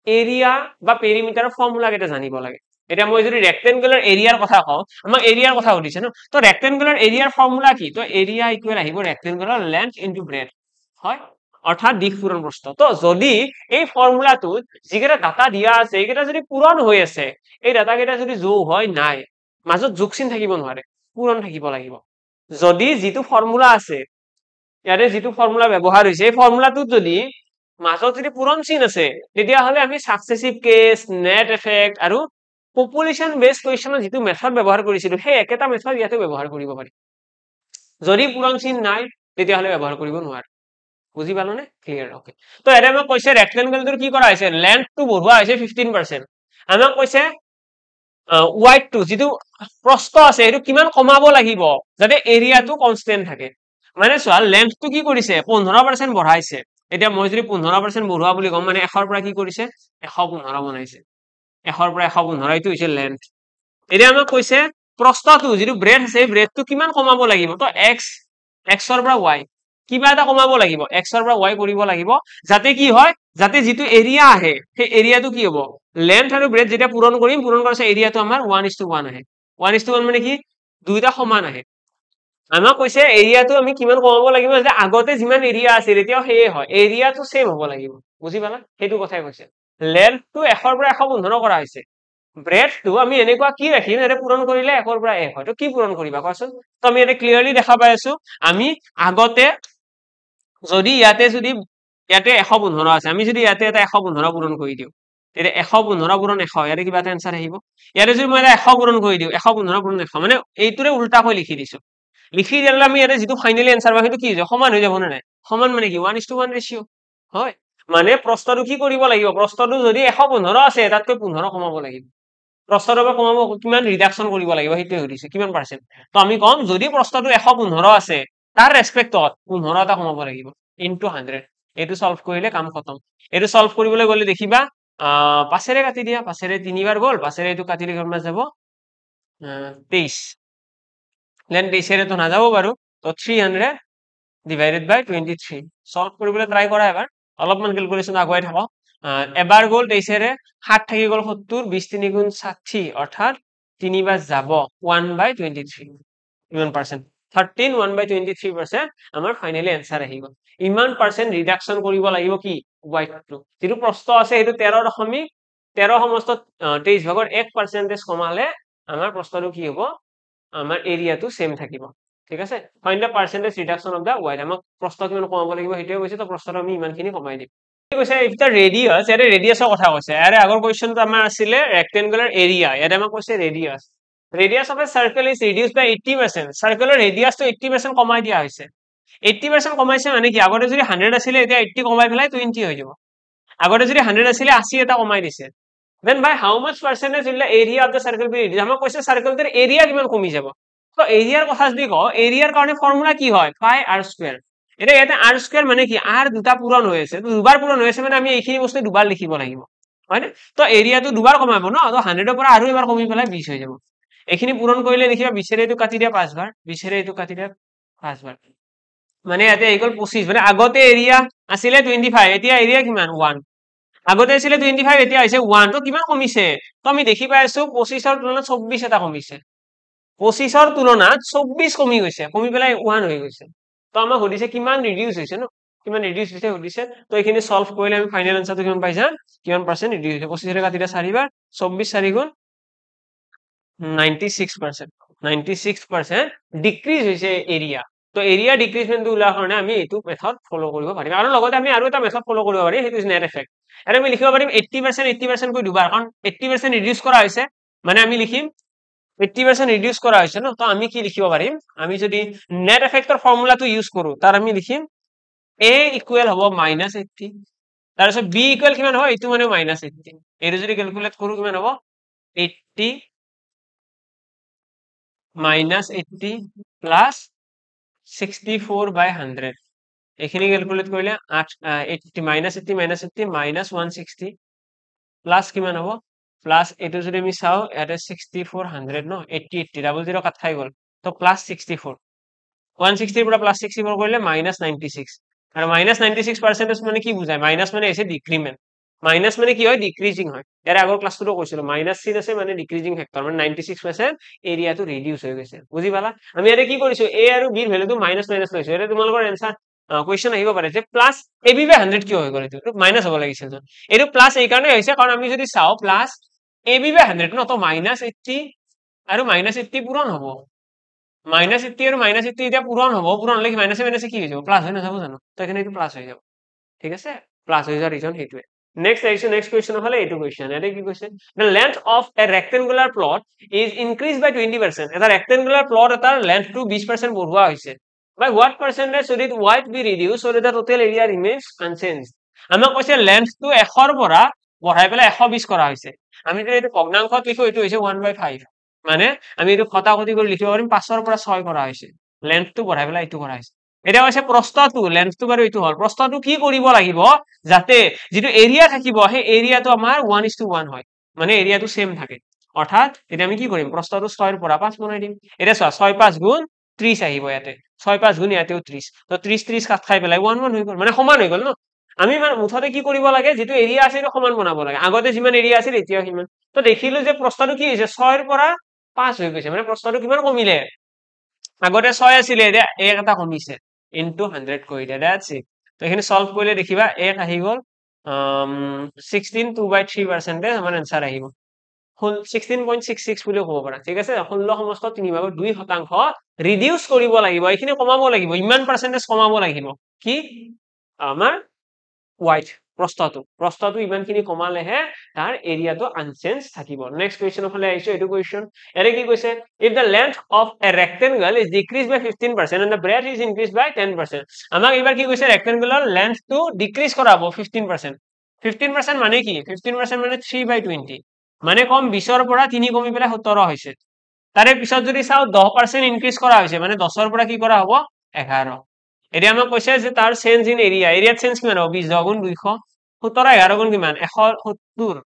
এৰিয়া বা পেৰিমিটাৰৰ ফৰ্মুলা কেইটা জানিব লাগে। এতিয়া মই যদি ৰেক্টেংগুলাৰ এৰিয়াৰ কথা কওঁ, আমাক এৰিয়াৰ কথা সুধিছে ন, তো ৰেক্টেংগুলাৰ এৰিয়াৰ ফৰ্মুলা কি, তো এৰিয়া ইকুৱেল আহিব ৰেক্টেংগুলাৰ লেন্থ ইনটু ব্ৰেডথ, হয়, অৰ্থাৎ দিশ পূৰণ প্ৰস্থ। তো যদি এই ফৰ্মুলাটোত যিকেইটা ডাটা দিয়া আছে, এইকেইটা যদি পূৰণ হৈ আছে, এই ডাটা কেইটা যদি যোগ হয় নাই, মাজত যোগ চিন থাকিব নোৱাৰে, পূৰণ থাকিব লাগিব। যদি যিটো ফৰ্মুলা আছে, ইয়াতে যিটো ফৰ্মুলা ব্যৱহাৰ হৈছে, এই ফৰ্মুলাটোত যদি মাজত যদি পূৰণ চিন আছে, তেতিয়াহ'লে আমি সাকচেসিভ কেছ, নেট এফেক্ট আৰু পপুলেশ্যন বেছড কুৱেশ্যনত যিটো মেথড ব্যৱহাৰ কৰিছিলো, সেই একেটা মেথড ইয়াতে ব্যৱহাৰ কৰিব পাৰি। যদি পূৰণ চিন নাই, তেতিয়াহ'লে ব্যৱহাৰ কৰিব নোৱাৰে। বুজি পালানে? Clear, okay. তো ইয়াতে আমাক কৈছে ৰেক্টেংগলটোৰ কি কৰা হৈছে, লেন্থটো বঢ়োৱা হৈছে 15%। আমাক কৈছে ৱাইডটো যিটো প্ৰস্থ আছে, সেইটো কিমান কমাব লাগিব যাতে এৰিয়াটো কনষ্টেন্ট থাকে। মানে চোৱা, লেন্থটো কি কৰিছে, 15% বঢ়াইছে। এতিয়া মই যদি 15% বঢ়োৱা বুলি কম, মানে 100ৰ পৰা কি কৰিছে, 115 বনাইছে, 100ৰ পৰা 115, এইটো হৈছে লেন্থ। এতিয়া আমাক কৈছে প্ৰস্থটো যিটো ব্ৰেড আছে, ব্ৰেডটো কিমান কমাব লাগিব, তো এক্সৰ পৰা ৱাই কিবা এটা কমাব লাগিব, এক্সৰ পৰা ৱাই কৰিব লাগিব, যাতে কি হয়, যাতে যিটো এৰিয়া আহে, সেই এৰিয়াটো কি হ'ব, লেন্থ আৰু ব্ৰেড যেতিয়া পূৰণ কৰিম, পূৰণ কৰাৰ পিছত এৰিয়াটো আমাৰ 1:1 আহে। 1:1 মানে কি, দুইটা সমান আহে। আমাক কৈছে এৰিয়াটো আমি কিমান কমাব লাগিব, যে আগতে যিমান এৰিয়া আছিল এতিয়াও সেয়ে হয়, এৰিয়াটো সেম হ'ব লাগিব। বুজি পালা, সেইটো কথাই কৈছে। লেন্থটো 100ৰ পৰা 115 কৰা হৈছে, ব্ৰেডটো আমি এনেকুৱা কি ৰাখিম যাতে পূৰণ কৰিলে 1ৰ পৰা 1 হয়। তো কি পূৰণ কৰিবা কোৱাচোন? তো আমি ইয়াতে ক্লিয়াৰলি দেখা পাই আছো, আমি আগতে যদি ইয়াতে 115 আছে, আমি যদি ইয়াতে এটা 115 পূৰণ কৰি দিওঁ, তেতিয়া 115 পূৰণ 100 ইয়াৰে কিবা এটা এনসাৰ আহিব ইয়াৰে যদি মই এটা 100 পূৰণ কৰি দিওঁ 115 পূৰণ 100 মানে এইটোৰে উল্টাকৈ লিখি দিছো লিখি দিলে আমি ইয়াতে যিটো ফাইনালি এনসাৰ পাম সেইটো কি হৈ যাব সমান হৈ যাব নে নাই সমান মানে কি 1:1 ৰেশিও হয় মানে প্ৰশ্নটো কি কৰিব লাগিব প্ৰশ্নটো যদি 115 আছে তাতকৈ 15 কমাব লাগিব প্ৰশ্নটোৰ পৰা কমাব কিমান ৰিডাকশন কৰিব লাগিব সেইটোৱে সুধিছে কিমান পাৰ্চেন্ট তো আমি কম যদি প্ৰশ্নটো 115 আছে তাৰ ৰেসপেক্টত 15 এটা কমাব লাগিব ইনটু 100 এইটো সলভ কৰিলে কাম খতম এইটো সলভ কৰিবলৈ গলে দেখিবা 5 ৰে কাটি দিয়া 5 ৰে 3 বাৰ গল 5 ৰে এইটো কাটিলে কিমান যাব 23 দেন 23 ৰে তো নাযাব বাৰু তো 300 divided by 23 সলভ কৰিবলৈ ট্ৰাই কৰা এবাৰ অলপমান ক্যালকুলেশন আগুৱাই থাকক এবাৰ গল 23 ৰে 7 থাকি গল 70 20 3 গুণ 60 অৰ্থাৎ 3 বাৰ যাব 1/23 কিমান পাৰ্সেন্ট 13 1/23% আমাৰ ফাইনালি এনসাৰ আহিব ইমান পাৰ্সেন্ট ৰিডাকশন কৰিব লাগিব কি y2 যেটো প্ৰশ্ন আছে সেইটো 13 সমস্ত 23 ভাগৰ 1% কমালে আমাৰ প্ৰশ্নটো কি হ'ব আমাৰ এৰিয়াটো সেম থাকিব ঠিক আছে find the percentage reduction of the wide আমাক প্ৰশ্ন কিমান কমাব লাগিব সেইটোৱে কৈছে তো প্ৰশ্নটো আমি ইমানখিনি কমাই দিম কৈছে ইফ দ্য ৰেডিয়াস ইয়াতে ৰেডিয়াসৰ কথা কৈছে ইয়াৰে আগৰ কোৱেশ্চনটো আমাৰ আছিলে ৰেক্টেংগুলাৰ এৰিয়া ইয়াতে আমাক কৈছে ৰেডিয়াস ৰেডিয়াস অফ এ সাৰ্কেল ইজ ৰিডিউসড বাই 80% সাৰ্কেলৰ ৰেডিয়াসটো 80% কমাই দিয়া হৈছে 80% কমাইছে মানে কি আগতে যদি 100 আছিল এতিয়া 80 কমাই পেলাই 20 হৈ যাব আগতে যদি 100 আছিল 80 এটা কমাই দিছে then by how much percentage will the area of the circle be reduced আমাক কৈছে সাৰ্কেলটোৰ এৰিয়া কিমান কমি যাব তো এৰিয়াৰ কথা যদি কও এৰিয়াৰ কাৰণে ফৰ্মুলা কি হয় পাই r স্কয়াৰ এটা ইয়াতে r স্কয়াৰ মানে কি r দুটা পূৰণ হৈ আছে দুবাৰ পূৰণ হৈ আছে মানে আমি এইখিনি বস্তু দুবাৰ লিখিব লাগিব হয় না তো এৰিয়াটো দুবাৰ কমাব ন তো 100 ৰ পৰা আৰু এবাৰ কমি পেলাই 20 হৈ যাব এইখিনি পূৰণ কৰিলে দেখিবা 20 ৰে এইটো কাটি দিয়া 5 বাৰ 20 ৰে এইটো কাটি দিয়া 5 বাৰ মানে ইয়াতে এই গল 25 মানে আগতে এৰিয়া আছিল 25 এতিয়া এৰিয়া কিমান 1 আগতে আছিল 25 এতিয়া হৈছে 1 তো কিমান কমিছে তো আমি দেখি পাই আছো 25 ৰ তুলনাত 24 এটা কমিছে 25 ৰ তুলনাত 24 কমি গৈছে কমি পেলাই 1 হৈ গৈছে তো আমাক সুধিছে কিমান ৰিডিউস হৈছে ন কিমান ৰিডিউস হৈছে সুধিছে তো এইখিনি সলভ কৰিলে আমি ফাইনাল আনসাৰটো কিমান পাই যাম কিমান পাৰ্সেন্ট ৰিডিউস হৈছে 25 ৰে কাটি দিয়া 4 বাৰ 24 4 গুণ 96% ডিক্ৰিজ হৈছে এৰিয়া তো এৰিয়া ডিক্ৰিজমেন্ট ওলাৰ কাৰণে আমি এইটো মেথড ফলো কৰিব পাৰিম আৰু লগতে আমি আৰু এটা মেথড ফলো কৰিব পাৰিম সেইটো নেট এফেক্ট আৰু আমি লিখিব পাৰিম 80% কৈ দুবাৰ কাৰণ 80% ৰিডিউস কৰা হৈছে মানে আমি লিখিম 80% ৰিডিউস কৰা হৈছে ন তো আমি কি লিখিব পাৰিম আমি যদি নেট এফেক্টৰ ফৰ্মুলাটো ইউজ কৰো তাৰ আমি লিখিম a ইকুৱেল হ'ব -80 তাৰ পিছত b ইকুৱেল কিমান হ'ব এইটো মানে -80 এইটো যদি ক্যালকুলেট কৰো কিমান হ'ব 80 -80 প্লাস 64/100 এখিনি ক্যালকুলেট কৰিলে 80 -80 প্লাস কিমান হ'ব প্লাস এটো যদি আমি চাও ইয়াতে 6400 ন 80 00 কাট খাই গল তো প্লাস 64 160 পৰা প্লাস 64 কৰিলে -96 আৰু -96% মানে কি বুজায় মাইনাস মানে আছে ডিক্ৰিমেন্ট মাইনাস মানে কি হয় ডিক্ৰিজিং হয় ইয়াৰ আগৰ ক্লাছটো কৈছিল মাইনাস চিন আছে মানে ডিক্ৰিজিং ফেক্টৰ মানে 96% এৰিয়াটো ৰিডিউস হৈ গৈছে বুজি পালা আমি ইয়াতে কি কৰিছো a আৰু b ৰ ভ্যালুটো মাইনাস লৈছো এটা তোমালোকৰ এনসাৰ কোৱেশ্চন আহিব পাৰে যে প্লাস ab বাই 100 কিয় হৈ গল এইটো মাইনাস হ'ব লাগিছিল এইটো প্লাস এই কাৰণে হৈছে কাৰণ আমি যদি চাও প্লাস ab বাই 100 ন তো -80 আৰু -80 পূৰণ হ'ব -80 আৰু -80 এটা পূৰণ হ'ব পূৰণ হলে মাইনাসে কি হৈ যাব প্লাস হৈ নাযাব জানো তো এখানে এইটো প্লাস হৈ যাব ঠিক আছে প্লাস হৈ যোৱাৰ ৰিজন সেইটোৱে next question হলে এইটো question এতে কি কৈছে the length of a rectangular plot is increased by 20% এটা rectangular plot এটাৰ length টো 20% বঢ়োৱা হৈছে by what percentage should it width be reduced so that the total area remains unchanged আমাক কৈছে length টো 100 ৰ পৰা বঢ়াই পেলাই 120 কৰা হৈছে আমি যদি এইটো ভগ্নাংশত লিখো এইটো হৈছে 1/5 মানে আমি এইটো কটাকটি কৰি লিখিব পাৰিম 5 ৰ পৰা 6 কৰা হৈছে length টো বঢ়াই পেলাই এইটো কৰা হৈছে এটা হৈছে প্ৰস্থটো লেন্থটো বাৰু এইটো হল প্ৰস্থটো কি কৰিব লাগিব যাতে যেটো এৰিয়া থাকিব সেই এৰিয়াটো আমাৰ 1:1 হয় মানে এৰিয়াটো সেম থাকে অৰ্থাৎ এতিয়া আমি কি কৰিম প্ৰস্থটো 6 ৰ পৰা 5 বনাই দিম এটা চোৱা 6 5 গুণ 30 আহিব ইয়াতে 6 5 গুণ ইয়াতেও 30 তো 30 30 কাট খাই পেলাই 1 1 হৈ গল মানে সমান হৈ গল ন আমি মানে মুঠতে কি কৰিব লাগে যেটো এৰিয়া আছে সেইটো সমান বনাব লাগে আগতে যিমান এৰিয়া আছিল এতিয়াও সিমান তো দেখিলো যে প্ৰস্থটো কি হৈছে 6 ৰ পৰা 5 হৈ গৈছে মানে প্ৰস্থটো কিমান কমিলে আগতে 6 আছিল এতিয়া 1 এটা কমিছে into 100 কৰি দিয়া that's it তো এখানে সলভ কৰিলে দেখিবা 1 আহি গল 16 2/3% আমাৰ आंसर আহিব 16.66 বুলি ক'ব পাৰা ঠিক আছে 16 সমস্ত 3/2% ৰিডিউস কৰিব লাগিব এইখিনি কমাব লাগিব ইমান পাৰ্সেন্টেজ কমাব লাগিব কি আমাৰ y প্ৰস্থটো ইমানখিনি কমালেহে তাৰ এৰিয়াটো আনচেঞ্জ থাকিব নেক্সট কুৱেশ্যনৰ ফালে আহিছো এইটো কুৱেশ্যন এৰে কি কৈছে if the length of a rectangle is decreased by 15% and the breadth is increased by 10% আমাক এবাৰ কি কৈছে rectangular length টো decrease কৰা হ'ব 15% 15% মানে কি 15% মানে 3/20 মানে কম 20 ৰ পৰা 3 কমি পেলাই 17 হৈছে তাৰে পিছত যদি চাও 10% ইনক্ৰিজ কৰা হৈছে মানে 10 ৰ পৰা কি কৰা হ'ব 11 এতিয়া আমাক কৈছে যে তাৰ চেঞ্জ ইন এৰিয়া চেঞ্জ কিমান হ'ব 20 গুণ 200 17 11 গুণ কিমান 170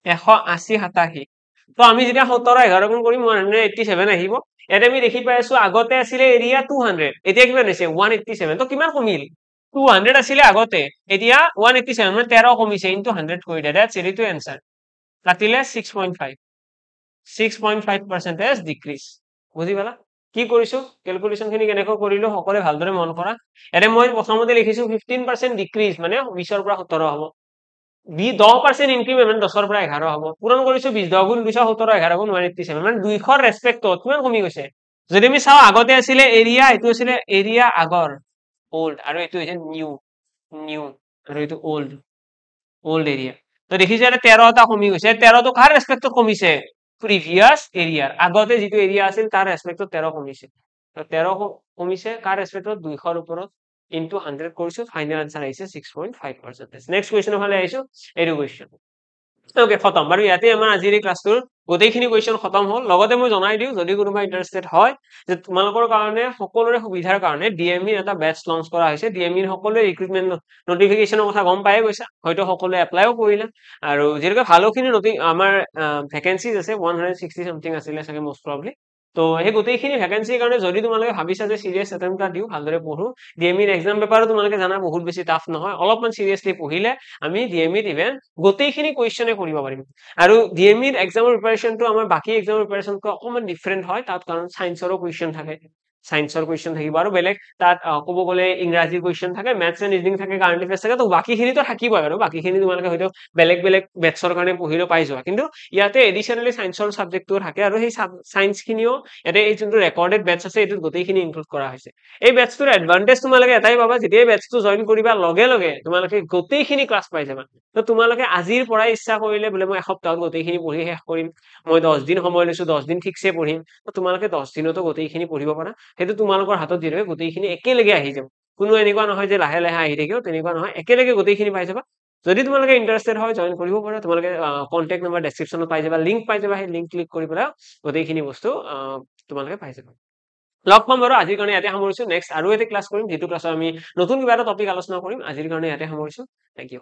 180 87 তো আমি যেতিয়া 17 11 গুণ কৰিম 187 আহিব ইয়াতে আমি দেখি পাই আছো আগতে আছিলে এৰিয়া 200 এতিয়া কিমান হৈছে 187 তো কিমান কমিল 200 আছিলে আগতে এতিয়া 187 মানে 13 কমিছে ইনটু 100 কৰি দিয়া দ্যাটস এৰিটো आंसर কাটিলে 6.5 6.5% ডিক্ৰিজ বুজি পালা কি কৰিছো ক্যালকুলেশন খিনি কেনেকৈ কৰিলো সকলে ভালদৰে মন কৰা এৰে মই প্ৰথমতে লিখিছো 15% ডিক্ৰিজ মানে 20 ৰ পৰা 17 হ'ব 10% ইনক্ৰিমেন্ট মানে 10 ৰ পৰা 11 হ'ব পূৰণ কৰিছো 20 10 গুণ 217 11 গুণ 187 মানে 200 ৰেসপেক্টত কিমান কমি গৈছে যদি আমি চাও আগতে আছিলে এৰিয়া এটো আছিলে এৰিয়া আগৰ ওল্ড আৰু এটো হৈছে নিউ আৰু এটো ওল্ড এৰিয়া তো দেখিছে এটা 13 টা কমি গৈছে 13 তো কাৰ ৰেসপেক্টত কমিছে প্ৰিভিয়াস এৰিয়াৰ আগতে যেটো এৰিয়া আছিল তাৰ ৰেসপেক্টত 13 কমিছে তো 13 কমিছে কাৰ ৰেসপেক্টত 200 ৰ ওপৰত ইনটু 100 কৰিছো ফাইনাল आंसर আহিছে 6.5% নেক্সট কোৱেশ্চনৰ ফালে আহিছো এটো কোৱেশ্চন ওকে খতম বাৰু ইয়াতে আমাৰ আজিৰ এই ক্লাছটোৰ গোটেইখিনি কোৱেশ্চন খতম হ'ল লগতে মই জনাই দিও যদি কোনোবা ইন্টাৰেস্টেড হয় যে তোমালোকৰ কাৰণে সকলোৰে সুবিধাৰ কাৰণে ডিএমই এটা বেচ লঞ্চ কৰা হৈছে ডিএমই সকলোৰে ৰিক্ৰুটমেন্ট নোটিফিকেশনৰ কথা গম পায়ে গৈছা হয়তো সকলোৱে এপ্লাইও কৰিলা আৰু যেনেকৈ ভালোখিনি আমাৰ ভ্যাকেন্সিজ আছে 160 সামথিং আছিলে চাগে মোস্ট প্ৰবাবলি তো এই গোটেইখিনি ভ্যাকেন্সিৰ কাৰণে যদি তোমালোকে ভাবিছা যে সিৰিয়াস অ্যাটেম্প এটা দিও ভালদৰে পঢ়ো ডিএমইৰ এক্সাম পেপাৰো তোমালোকে জানা বহুত বেছি টাফ নহয় অলপমান সিৰিয়াসলি পঢ়িলে আমি ডিএমইত ইভেন গোটেইখিনি কোৱেশ্চনে কৰিব পাৰিম আৰু ডিএমইৰ এক্সামৰ প্ৰিপাৰেচনটো আমাৰ বাকি এক্সামৰ প্ৰিপাৰেচনকৈ অকমান ডিফাৰেন্ট হয় তাত কাৰণ সায়েন্সৰো কোৱেশ্চন থাকে সায়েন্সৰ কোৱেশ্চন থাকিব আৰু বেলেগ তাত ক'ব গলে ইংৰাজী কোৱেশ্চন থাকে ম্যাথছ এণ্ড ৰিজনিং থাকে কাৰেন্ট এফেয়াৰ্স থাকে তো বাকিখিনিতো থাকিবই আৰু বাকিখিনি তোমালোকে হয়তো বেলেগ বেটছৰ কাৰণে পঢ়িলো পাই যোৱা কিন্তু ইয়াতে এডিশনালি সায়েন্সৰ সাবজেক্টটো থাকে আৰু সেই সায়েন্স খিনিও ইয়াতে এই যোনটো ৰেকৰ্ডেড বেটছ আছে এটোত গোটেইখিনি ইনক্লুড কৰা হৈছে এই বেটছটোৰ এডভান্টেজ তোমালোকে এটাই পাবা যেতিয়া এই বেটছটো জয়েন কৰিবা লগে লগে তোমালোকে গোটেইখিনি ক্লাছ পাই যাবা তো তোমালোকে আজিৰ পৰাই ইচ্ছা কৰিলে বোলে মই এসপ্তাহত গোটেইখিনি পঢ়ি শেষ কৰিম মই 10 দিন সময় লৈছো 10 দিন ঠিকছে পঢ়িম তো তোমালোকে 10 দিনতো গোটেইখিনি পঢ়িব পাৰা হেতু তোমালোকৰ হাতত দিৰে গোটেইখিনি একেলগে আহি যাব কোনো এনেকুৱা নহয় যে লাহে লাহে আহি থাকিও তেনেকুৱা নহয় একেলগে গোটেইখিনি পাই যাবা যদি তোমালোকে ইন্টাৰেস্টেড হয় জয়েন কৰিব পাৰা তোমালোকে কন্টাক্ট নম্বৰ ডেসক্ৰিপচনত পাই যাবা লিংক পাই যাবা সেই লিংক ক্লিক কৰি পেলাই গোটেইখিনি বস্তু তোমালোকে পাই যাবা লগ পাম বাৰু আজিৰ কাৰণে ইয়াতে সামৰিছো নেক্সট আৰু এটা ক্লাছ কৰিম যেটো ক্লাছত আমি নতুন কিবা এটা টপিক আলোচনা কৰিম আজিৰ কাৰণে ইয়াতে সামৰিছো থ্যাংক ইউ